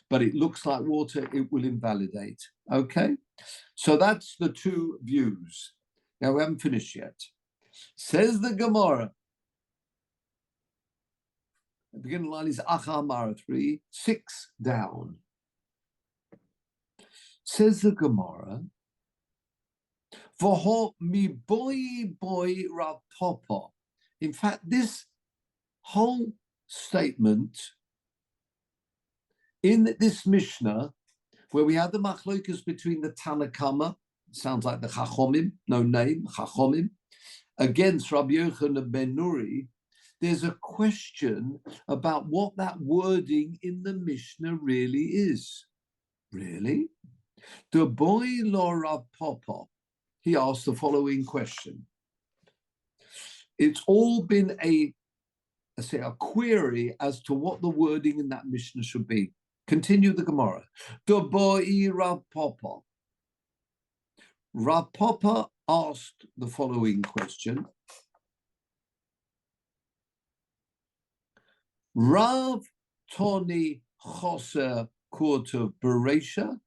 but it looks like water, it will invalidate. Okay? So that's the 2 views. Now, we haven't finished yet. Says the Gemara. The beginning line is Achamara 3, 6 down. Says the Gemara, V'ho mi boy Rav Papa. In fact, this whole statement in this Mishnah, where we have the machlokas between the Tanakhama, sounds like the Chachomim, no name, Chachomim, against Rabbi Yochanan ben Nuri, there's a question about what that wording in the Mishnah really is. Really? The boy lo Rav Papa, he asked the following question. It's all been a query as to what the wording in that Mishnah should be. Continue the Gemara. The boy Rav Papa. Rav Papa asked the following question. Rav Toni Choser Kurta Beresha.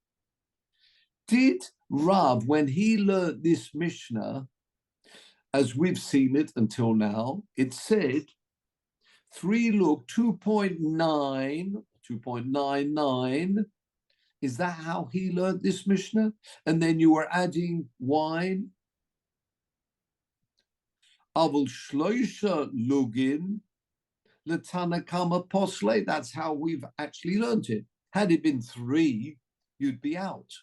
Did Rav, when he learned this Mishnah, as we've seen it until now, it said 3 lug 2.99. Is that how he learned this Mishnah? And then you were adding wine. Avul shloisha lugin l'tanakama posle. That's how we've actually learned it. Had it been 3, you'd be out.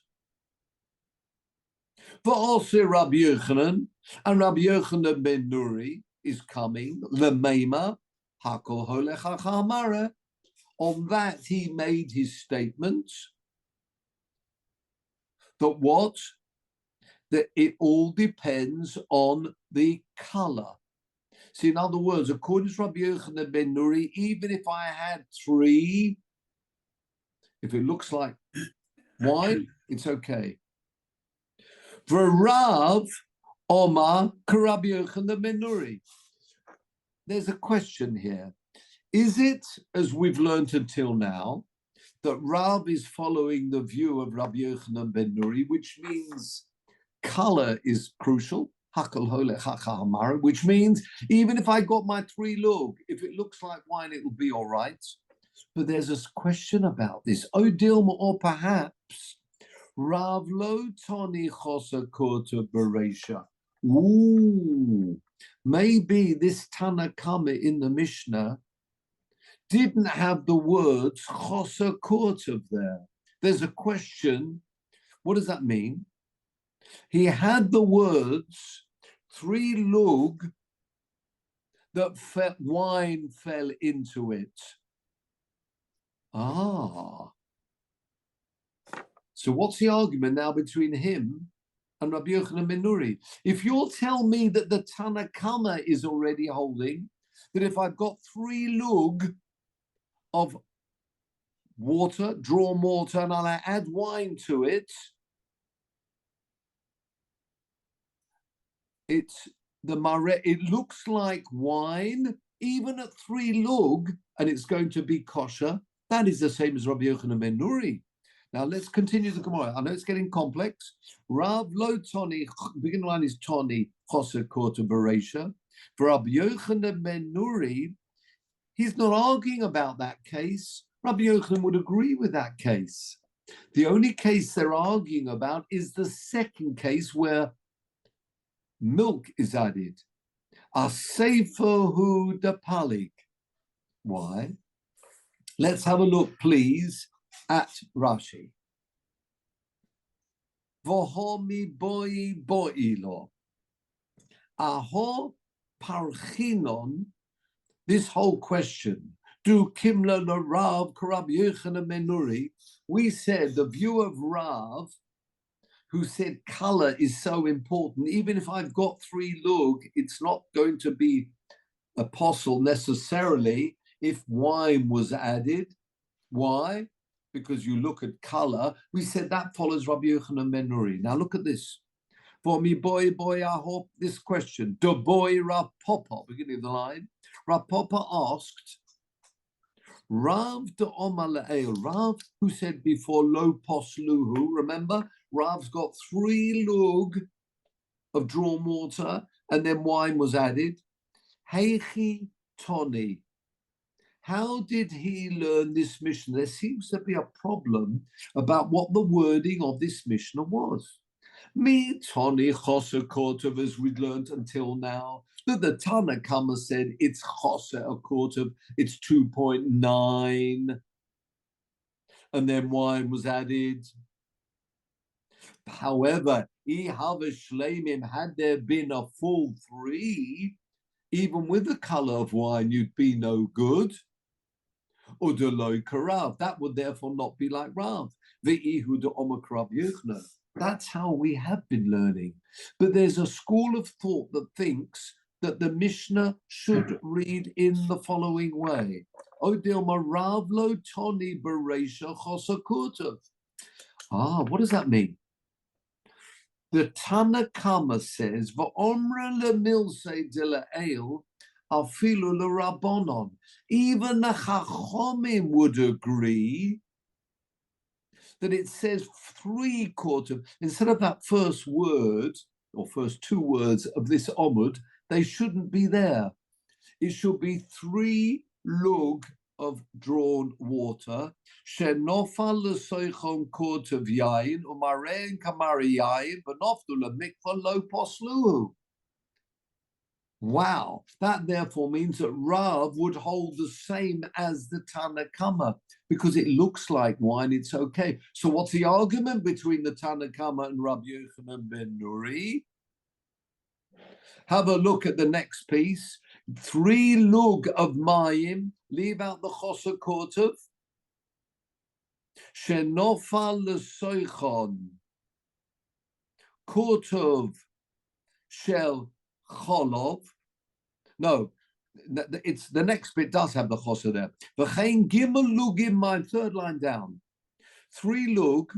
But also Rabbi Yochanan, and Rabbi Yochanan ben Nuri is coming. L'meima hakol holech hachamara. On that, he made his statement that what? That it all depends on the color. See, in other words, according to Rabbi Yochanan ben Nuri, even if I had 3, if it looks like wine, it's okay. For Rav Omar Rabbi Yochanan ben Nuri, there's a question here. Is it, as we've learned until now, that Rav is following the view of Rabbi Yochanan ben Nuri, which means color is crucial, which means even if I got my 3 lug, if it looks like wine, it will be all right. But there's a question about this. Odilma, or perhaps Rav lo toni chosa kurta beresha. Ooh, maybe this Tanakhama in the Mishnah didn't have the words chosa kurta there. There's a question. What does that mean? He had the words 3 lug that wine fell into it. Ah, So what's the argument now between him and Rabbi Yochanan ben Nuri? If you'll tell me that the Tana Kama is already holding that if I've got 3 lug of water, drawn water, and I add wine to it, it's the mare. It looks like wine, even at 3 lug, and it's going to be kosher. That is the same as Rabbi Yochanan ben Nuri. Now let's continue the Gemara. I know it's getting complex. Rav lo toni, beginning line is toni choser korta bereisha. For Rabbi Yochanan ben Nuri, he's not arguing about that case. Rabbi Yochanan would agree with that case. The only case they're arguing about is the second case where milk is added. Asefahu dapalik. Why? Let's have a look, please, at Rashi. Vohomi boi boilo. Aho parchinon. This whole question, do Kimla la Rav Karab Yochanan ben Nuri? We said the view of Rav, who said color is so important. Even if I've got 3 lug, it's not going to be apostle necessarily if wine was added. Why? Because you look at color. We said that follows Rabbi Yochanan ben Nuri. Now look at this. For me, boy, I hope this question. The boy Rav Papa, beginning of the line. Rav Papa asked, Rav de Omar Le'el, Rav, who said before lo posluhu, remember, Rav's got 3 lug of drawn water, and then wine was added. Heichi Toni. How did he learn this Mishnah? There seems to be a problem about what the wording of this Mishnah was. Me Toni Choser Kortov, as we'd learned until now, that the Tana Kama said it's Choser a Kortov, it's 2.9, and then wine was added. However, Shleimim, had there been a full 3, even with the color of wine, you'd be no good. Udaloi Karav, that would therefore not be like Rav. Ve'ihu de Omakarav Yochanan. That's how we have been learning. But there's a school of thought that thinks that the Mishnah should read in the following way. Odilma Rav lo toni bereisha chosakurtav. What does that mean? The Tana Kama says, "Va'omra lemilse de la'el afilu l'rabonon." Even the Chachomim would agree that it says 3/4. Instead of that first word or first 2 words of this Omud, they shouldn't be there. It should be 3 lug of drawn water. Shenofal l'soichon kortav yain umarein kamari yain v'nofdu lemikva lo posluhu. Wow, that therefore means that Rav would hold the same as the Tana Kama because it looks like wine, it's okay. So what's the argument between the Tana Kama and Rabbi Yochanan ben Nuri? Have a look at the next piece. 3 lug of mayim, leave out the choser kortav. Shenofal l'soichon kortav shel cholov. No, it's the next bit does have the choser there. V'chein gimel lugim, my 3rd line down. 3 lug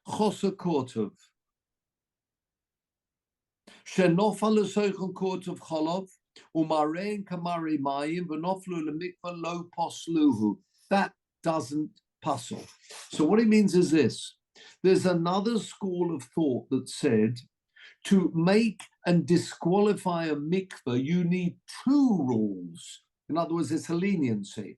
choser kortav. Shenofal l'soichon kortav cholov. Umarein kamari mayim v'noflu lemikva lo posluhu. That doesn't puzzle. So what it means is this. There's another school of thought that said to make and disqualify a mikveh, you need 2 rules. In other words, it's a leniency.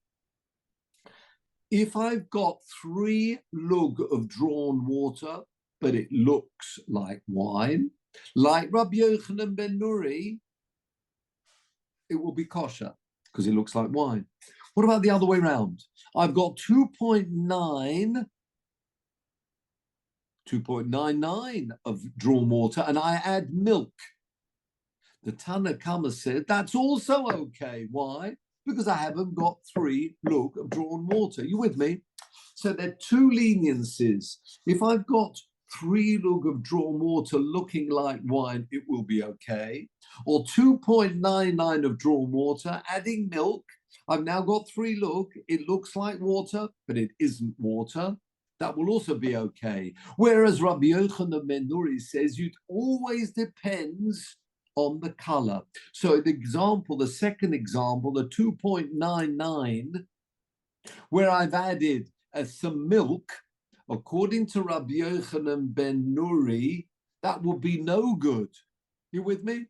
If I've got 3 lug of drawn water, but it looks like wine, like Rabbi Yochanan ben Nuri, it will be kosher because it looks like wine. What about the other way around? I've got 2.99 of drawn water, and I add milk. The Tana Kama said that's also okay. Why? Because I haven't got 3 lug of drawn water. You with me? So there are two leniencies. If I've got 3 lug of drawn water looking like wine, it will be okay. Or 2.99 of drawn water, adding milk. I've now got 3 lug. It looks like water, but it isn't water. That will also be okay. Whereas Rabbi Yochanan ben Nuri says it always depends on the color. So the second example, the 2.99, where I've added some milk, according to Rabbi Yochanan ben Nuri, that would be no good. You with me? I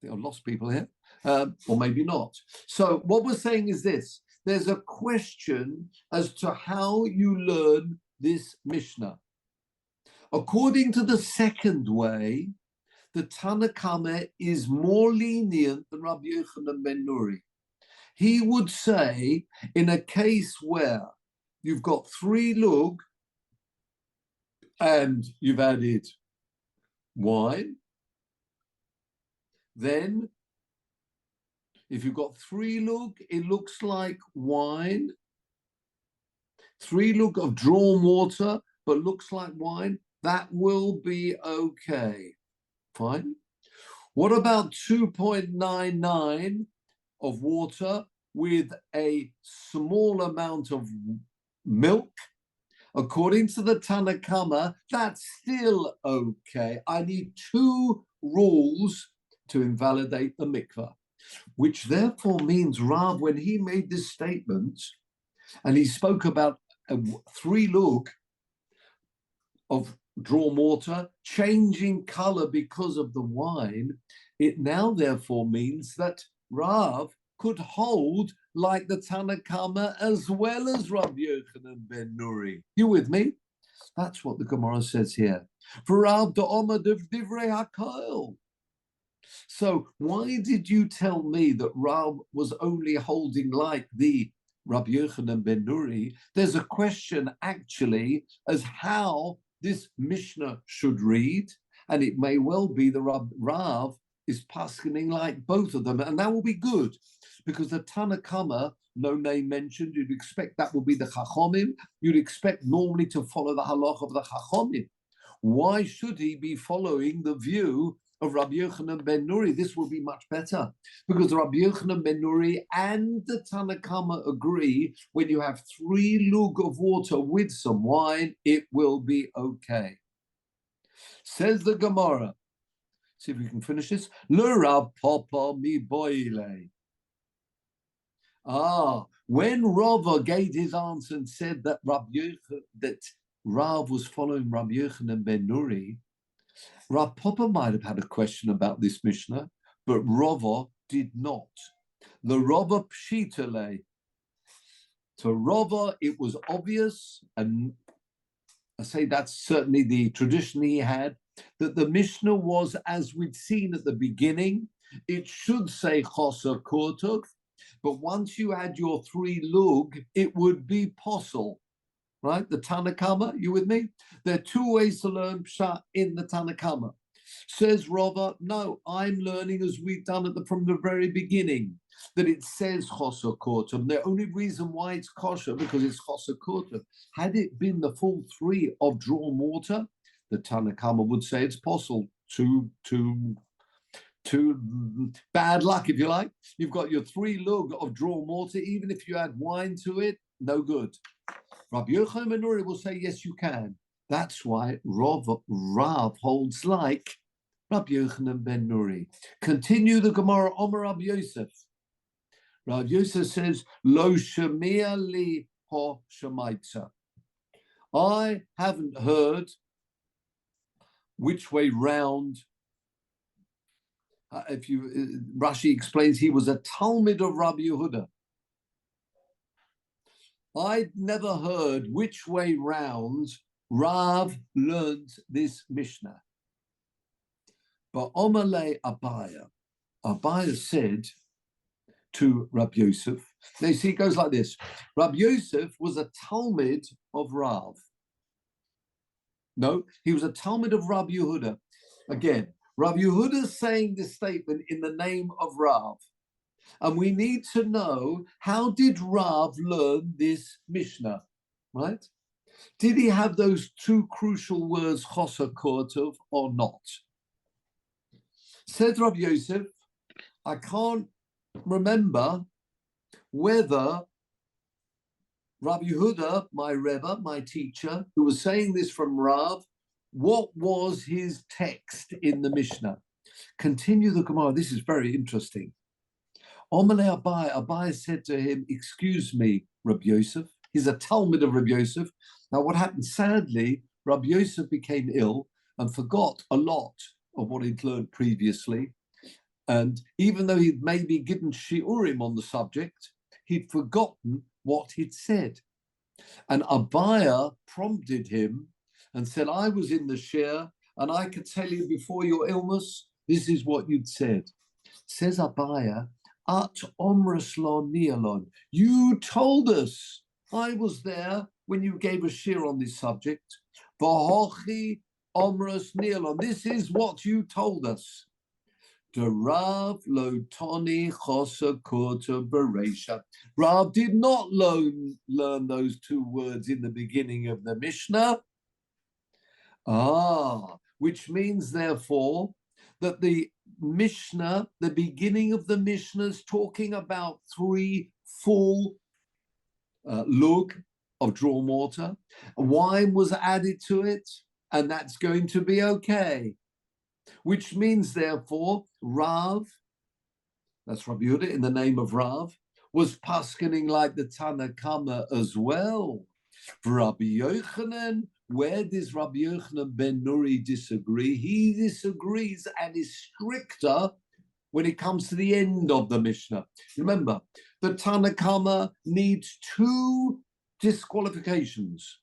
think I've lost people here, or maybe not. So what we're saying is this. There's a question as to how you learn this Mishnah. According to the second way, the Tanna Kama is more lenient than Rabbi Yochanan ben Nuri. He would say, in a case where you've got 3 lug and you've added wine, then if you've got 3 lug, it looks like wine. 3 lug of drawn water, but looks like wine, that will be okay. Fine. What about 2.99 of water with a small amount of milk? According to the Tanna Kama, that's still okay. I need 2 rules to invalidate the mikvah, which therefore means Rav, when he made this statement, and he spoke about 3 lug of drawn water changing color because of the wine, it now therefore means that Rav could hold like the Tanna Kama as well as Rabbi Yochanan ben Nuri. You with me? That's what the Gemara says here. For Rav da'omad of divrei hakol. So why did you tell me that Rav was only holding like the Rabbi Yochanan ben Nuri? There's a question actually as how this Mishnah should read, and it may well be the Rav is paskening like both of them, and that will be good, because the Tanna Kama, no name mentioned, you'd expect that would be the Chachomim. You'd expect normally to follow the halach of the Chachomim. Why should he be following the view of Rabbi Yochanan ben Nuri? This will be much better, because Rabbi Yochanan ben Nuri and the Tanna Kama agree when you have 3 lug of water with some wine, it will be okay. Says the Gemara. See if we can finish this. Le Rav Papa mi boile. When Rava gave his answer and said that Rav was following Rabbi Yochanan ben Nuri, Rav Papa might have had a question about this Mishnah, but Rava did not. The Rava pshitale. To Rava, it was obvious, and I say that's certainly the tradition he had, that the Mishnah was, as we'd seen at the beginning, it should say choser kortov, but once you had your 3 lug, it would be posel. Right? The Tanna Kama, you with me? There are 2 ways to learn pshat in the Tanna Kama. Says Rava, no, I'm learning as we've done from the very beginning, that it says choser kortov. The only reason why it's kosher, because it's choser kortov. Had it been the full 3 of drawn water, the Tanna Kama would say it's posel. Too bad luck, if you like. You've got your 3 lug of drawn water, even if you add wine to it, no good. Rabbi Yochanan ben Nuri will say, yes, you can. That's why Rav holds like Rabbi Yochanan ben Nuri. Continue the Gemara, Omer Rabbi Yosef. Rabbi Yosef says, Lo shemia li ho shemaitza. I haven't heard which way round. Rashi explains he was a Talmud of Rabbi Yehuda. I'd never heard which way round Rav learned this Mishnah. But Omalei Abaya said to Rabbi Yosef, they see it goes like this. Rabbi Yosef was a Talmud of Rav. No, he was a Talmud of Rabbi Yehuda. Again, Rabbi Yehuda is saying this statement in the name of Rav. And we need to know, how did Rav learn this Mishnah? right? Did he have those two crucial words, chosa kortov, or not? Said Rabbi Yosef, I can't remember whether Rabbi Yehuda, my Rebbe, my teacher, who was saying this from Rav, what was his text in the Mishnah? Continue the Gemara. This is very interesting. Omalei Abai said to him, excuse me, Rabbi Yosef. He's a Talmud of Rabbi Yosef. Now, what happened? Sadly, Rabbi Yosef became ill and forgot a lot of what he'd learned previously. And even though he'd maybe given shiurim on the subject, he'd forgotten what he'd said. And Abaya prompted him and said, I was in the shiur and I could tell you before your illness, this is what you'd said. Says Abaya, At omras lo nialon. You told us. I was there when you gave a shiur on this subject. V'hochi omras nialon. This is what you told us. The Rav lo toni chosa korta bereisha. Rav did not learn those two words in the beginning of the Mishnah. Which means, therefore, that the Mishnah, the beginning of the Mishnah, is talking about 3 full lug of drawn water. Wine was added to it, and that's going to be okay. Which means, therefore, Rav, that's Rabbi Yehuda in the name of Rav, was paskening like the Tana Kama as well. For Rabbi Yochanan, where does Rabbi Yochanan ben Nuri disagree? He disagrees and is stricter when it comes to the end of the Mishnah. Remember, the Tana Kama needs 2 disqualifications.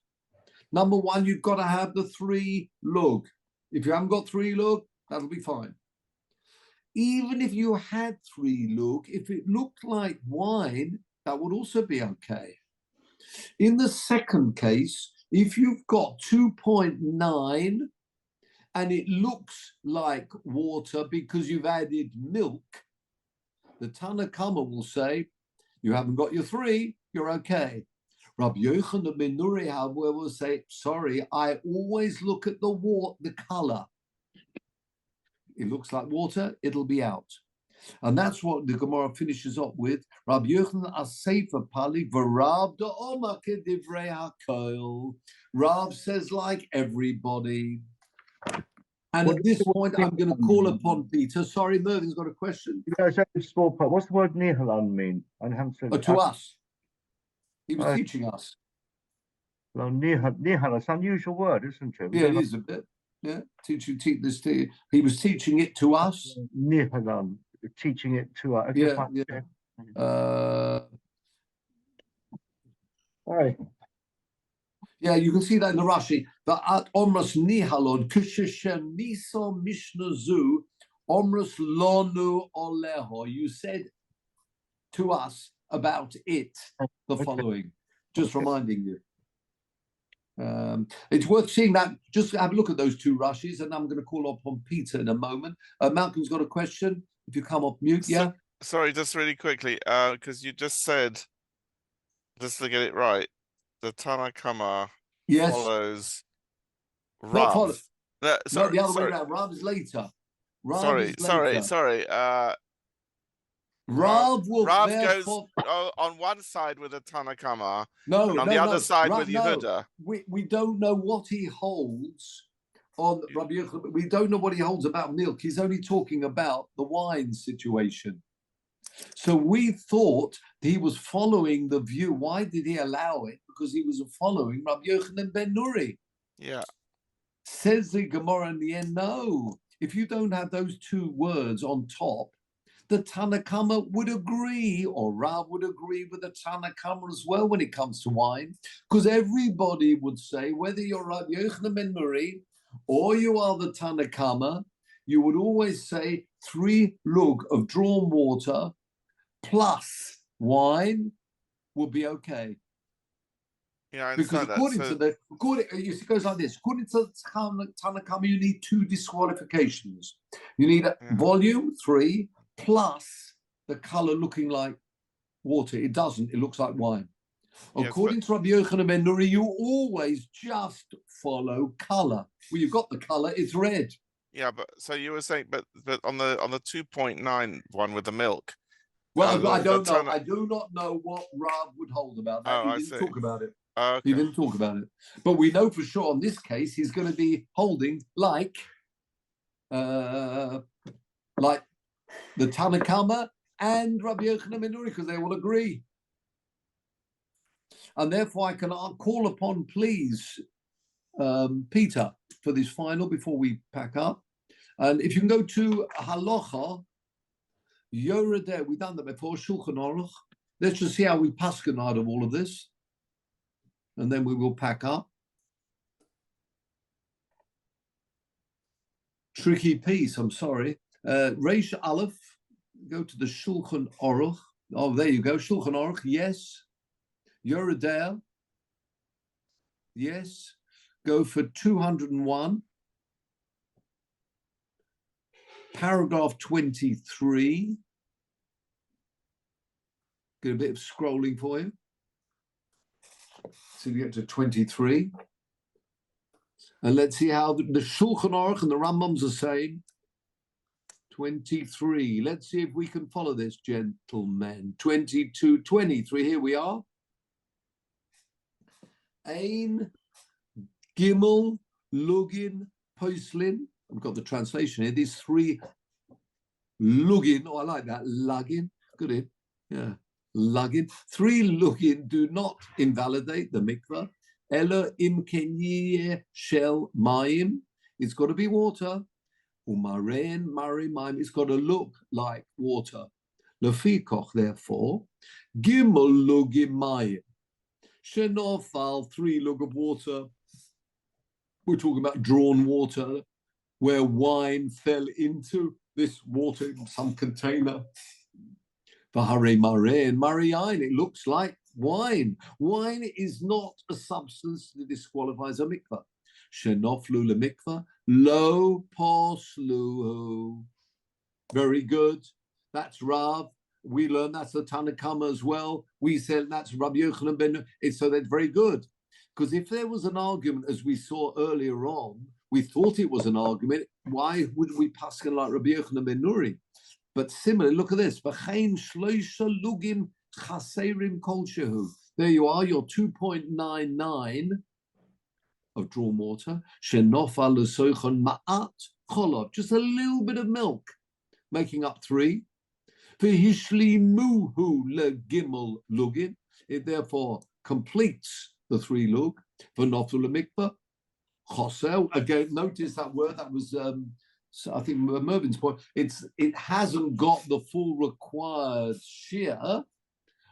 Number 1, you've got to have the 3 lug. If you haven't got 3 lug, that'll be fine. Even if you had 3 lug, if it looked like wine, that would also be okay. In the second case, if you've got 2.9 and it looks like water because you've added milk, the Tana Kama will say, you haven't got your 3, you're okay. Rabbi Yochanan ben Nuri, however, will say, sorry, I always look at the color. It looks like water, it'll be out. And that's what the Gemara finishes up with. Rabbi Yochanan Asefa Pali V'Rav Da'oma Kedivrei HaKol. Rav says like everybody. And at this point, I'm going to call upon Peter. Sorry, Mervin's got a question. It's a small part. What's the word nihalan mean? I haven't said To us. He was teaching us. Well, nihalan, it's an unusual word, isn't it? Yeah, it is a bit. Yeah, teach this to you. He was teaching it to us. Nihalan, teaching it to us. Yeah. Right. Yeah, you can see that in the Rashi. The at omras nihalon kisheshem niso mishnazu omras lonu oleho. You said to us about it the following. Just reminding you. It's worth seeing that. Just have a look at those 2 Rashis, and I'm going to call upon Peter in a moment. Malcolm's got a question. If you come off mute, yeah. Sorry, just really quickly, because you just said, just to get it right, the Tana Kama follows Rav. Not follow. No, sorry, the other way around. Rav is later. Sorry. Rav will Rav therefore... goes on one side with the Tana Kama, no, and on the other side with Yehuda. We don't know what he holds on Rabbi Yochanan. We don't know what he holds about milk. He's only talking about the wine situation. So we thought he was following the view. Why did he allow it? Because he was following Rabbi Yochanan ben Nuri. Yeah. Says the Gemara in the end, no. If you don't have those 2 words on top, the Tana Kama would agree, or Rav would agree with the Tana Kama as well when it comes to wine, because everybody would say, whether you're Rabbi Yochanan ben Nuri or you are the Tana Kama, you would always say 3 lug of drawn water plus wine would be okay. Yeah, I because understand according it goes like this. According to Tana Kama, you need 2 disqualifications. You need volume 3 plus the color looking like water. It doesn't. It looks like wine. Yes, According to Rabbi Yochanan ben Nuri, you always just follow color. Well, you've got the color; it's red. Yeah, but so you were saying, but on the 2.9 one with the milk. Well, I don't know. Tana- I do not know what Rav would hold about that. Oh, I He didn't see. talk about it. Okay. He didn't talk about it. But we know for sure in this case he's going to be holding like the Tanakama and Rabbi Yochanan ben Nuri, because they will agree. And therefore I can call upon, please, Peter, for this final before we pack up. And if you can go to Halacha, Yoredeh, we've done that before, Shulchan Aruch. Let's just see how we paskin out of all of this. And then we will pack up. Tricky piece, I'm sorry. Reish Aleph, go to the Shulchan Aruch. Oh, there you go, Shulchan Aruch, yes. Yoredeh, yes. Go for 201. Paragraph 23. Get a bit of scrolling for you. So you get to 23. And let's see how the Shulchan Aruch and the Rambams are saying. 23. Let's see if we can follow this, gentlemen. 22, 23. Here we are. Ein, Gimel, Lugin, Poislin. I've got the translation here. These three lugin. Oh, I like that. Lugin. Good in. Yeah. Lugin. Three lugin do not invalidate the mikvah. Ella imkenye shel mayim. It's got to be water. Umaren marim. It's got to look like water. Lefikoch, therefore, gimel lugim mayim. Shenofal, three lug of water. We're talking about drawn water, where wine fell into this water in some container. V'harei mareh and mariain, it looks like wine. Wine is not a substance that disqualifies a mikvah. Shenoflu lemikvah, lo posluhu. Very good. That's Rav. We learn that's the Tanakama as well. We said that's Rabbi Yochanan ben. So that's very good. Because if there was an argument, as we saw earlier on, we thought it was an argument. Why would we paskin like Rabbi Yochanan ben Nuri? But similarly, look at this. There you are, your 2.99 of drawn water. Just a little bit of milk, making up 3. It therefore completes the 3 lug. Again, notice that word that was I think Mervin's point. It hasn't got the full required shiur.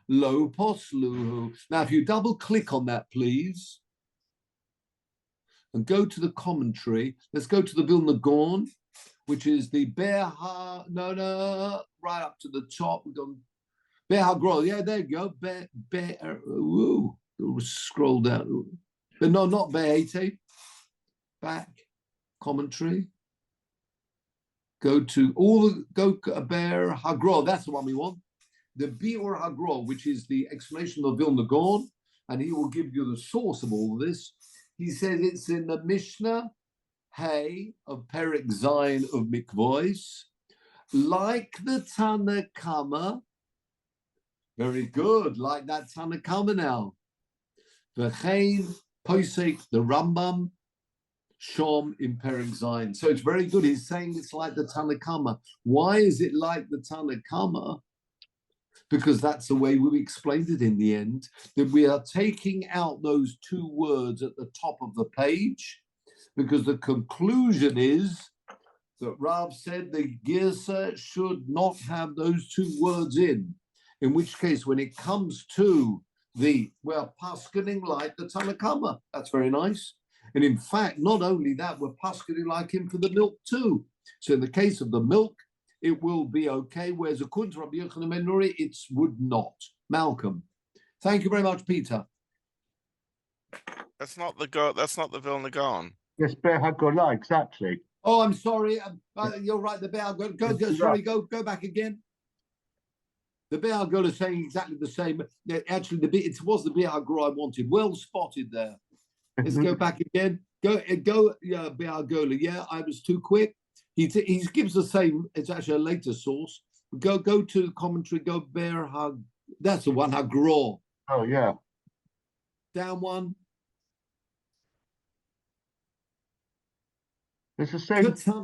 Lo posluhu. Now, if you double click on that, please, and go to the commentary. Let's go to the Vilna Gaon, which is the Be'er right up to the top. We've gone Be'er HaGrol. Yeah, there you go. Be'er. Scroll down. But no, not Be'ete. Back commentary. Go to Be'er HaGrol. That's the one we want. The Biur HaGrol, which is the explanation of Vilna Gaon, and he will give you the source of all of this. He says it's in the Mishnah Hay of Perek Zayin of Mikvois, like the Tanakama. Very good, like that Tanakama now. V'chein Posek, the Rambam, Shom in Perek Zayin. So it's very good. He's saying it's like the Tanakama. Why is it like the Tanakama? Because that's the way we explained it in the end, that we are taking out those 2 words at the top of the page, because the conclusion is that Rav said the Girsa should not have those 2 words in which case, when it comes to we're paskening like the Tanakama. That's very nice. And in fact, not only that, we're paskening like him for the milk too. So in the case of the milk, it will be okay, whereas according to Rabbi Yochanan ben Nuri, it would not. Malcolm. Thank you very much, Peter. That's not the Vilna Gaon. Yes, Be'er HaGolah, exactly. Oh, I'm sorry. You're right. The Be'er. Go back again. The Be'er Hagolah is saying exactly the same. Actually, it was the Be'er Hagolah I wanted. Well spotted there. Let's go back again. Go, yeah, Be'er Hagolah. Yeah, I was too quick. He gives the same. It's actually a later source. Go to the commentary. Go Be'er Hagolah. That's the one. Hagolah. Oh yeah. Down one. It's the same. It says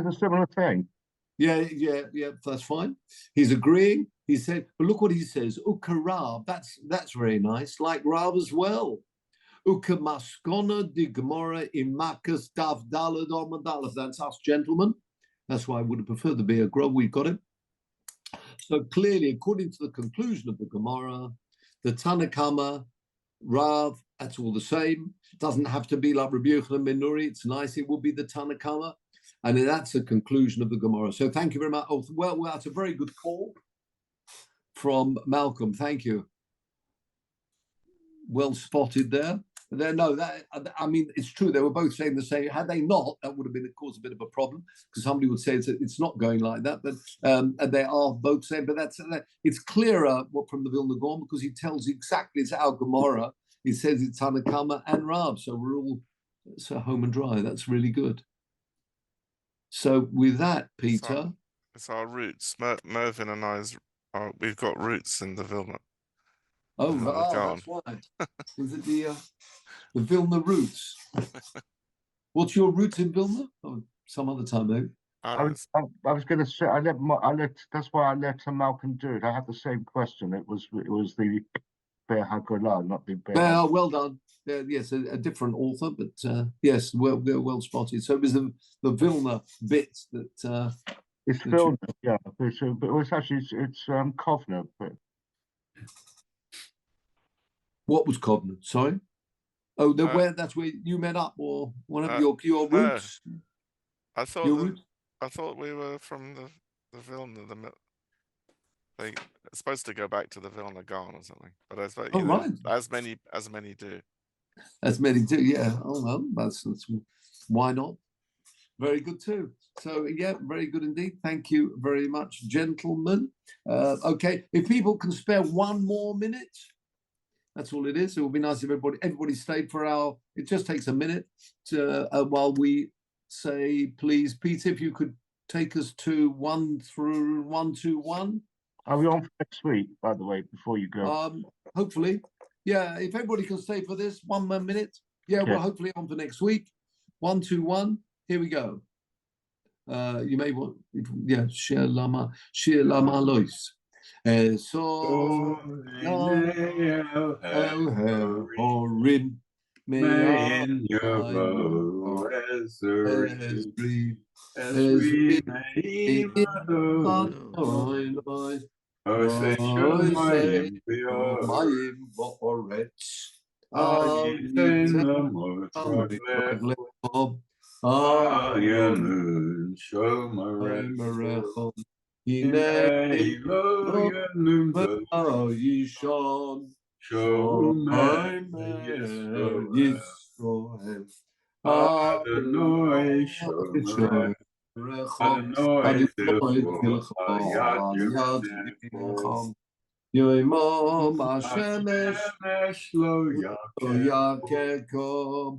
a similar thing. Yeah, that's fine. He's agreeing. He said, but look what he says. Ukarav, that's very nice. Like Rav as well. Ukamaskona di Gemara imakas dav dalad amadalaf. That's us, gentlemen. That's why I would have preferred the Be'er Grove. We got it. So clearly, according to the conclusion of the Gemara, the Tanakama, Rav, that's all the same. It doesn't have to be like Rabbi Yochanan ben Nuri. It's nice. It will be the Tanakama. And that's the conclusion of the Gemara. So thank you very much. Oh, well, that's a very good call from Malcolm. Thank you. Well spotted there. I mean, it's true. They were both saying the same. Had they not, that would have been caused a bit of a problem because somebody would say it's not going like that. But and they are both saying. But it's clearer from the Vilna Gaon because he tells exactly it's our Gemara. He says it's Tanakama and Rav. So we're all home and dry. That's really good. So with that, Peter, it's our roots. Mervyn and we've got roots in the Vilna. That's why. Is it the Vilna roots? What's your roots in Vilna? Oh, some other time, maybe. I was going to say that's why I let Malcolm do it. I had the same question. It was the Be'er Hagolah, not the Be'er. Well done. Yes, a different author, but yes, well spotted. So it was the Vilna bit that. It's Vilna, yeah, but it's actually it's Kovner. But what was Kovner? Sorry. Oh, that's where you met up, or one of your roots. I thought we were from the Vilna. They're supposed to go back to the Vilna Gaon or something, but I suppose right. as many do. As many do, yeah. Oh well, that's why not? Very good too. So yeah, very good indeed. Thank you very much, gentlemen. Okay, if people can spare one more minute, that's all it is. It would be nice if everybody stayed for our. It just takes a minute to while we say, please, Peter, if you could take us to 1 through 121. Are we on for next week, by the way, before you go? Hopefully. Yeah, if everybody can stay for this 1 more minute. Yeah, okay. Well, hopefully on for next week. 121. Here we go. You may want, yeah, Shiur Lama Lois. So Horim Mein Yavo Ezri Osei Shomayim V'Oretz Ayiten Lamot Ayanun Shomarechom Hinei Lo Yanun Yishon Shomer Yisroel Adonai Shomer Adonai Tilcho Yad Yirmech Yoimom Hashemesh Lo Yakekom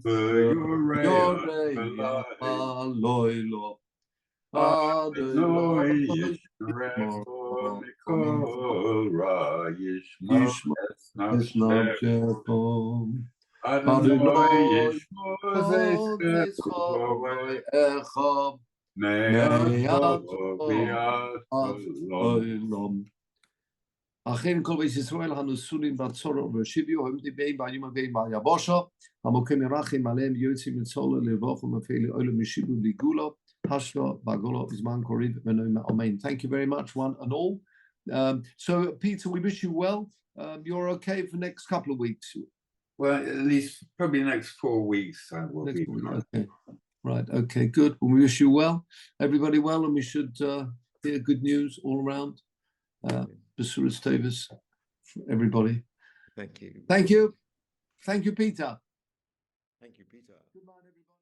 Yoreya Aloilo Adonai Yishrecho Mikol Ra Yishma Esnafshekom Adonai Yishmo Zechecho Echom Me'ato Bi'at Olom Achen kol beis Yisrael hanusulim batzorot v'shivyu hem dibeim b'ayim aveim b'yabosha hamokem irachim aleim yotzim mitzolo levochum afeli olam yishivu ligula hashlo bagolo izman koriv v'noim amen. Thank you very much, one and all. So, Peter, we wish you well. You're okay for the next couple of weeks? Well, at least probably the next 4 weeks. Will be okay. Right. Okay. Good. Well, we wish you well. Everybody well, and we should hear good news all around. Besuras Tavis, everybody. Thank you. Thank you. Thank you, Peter. Thank you, Peter. Good night, everybody.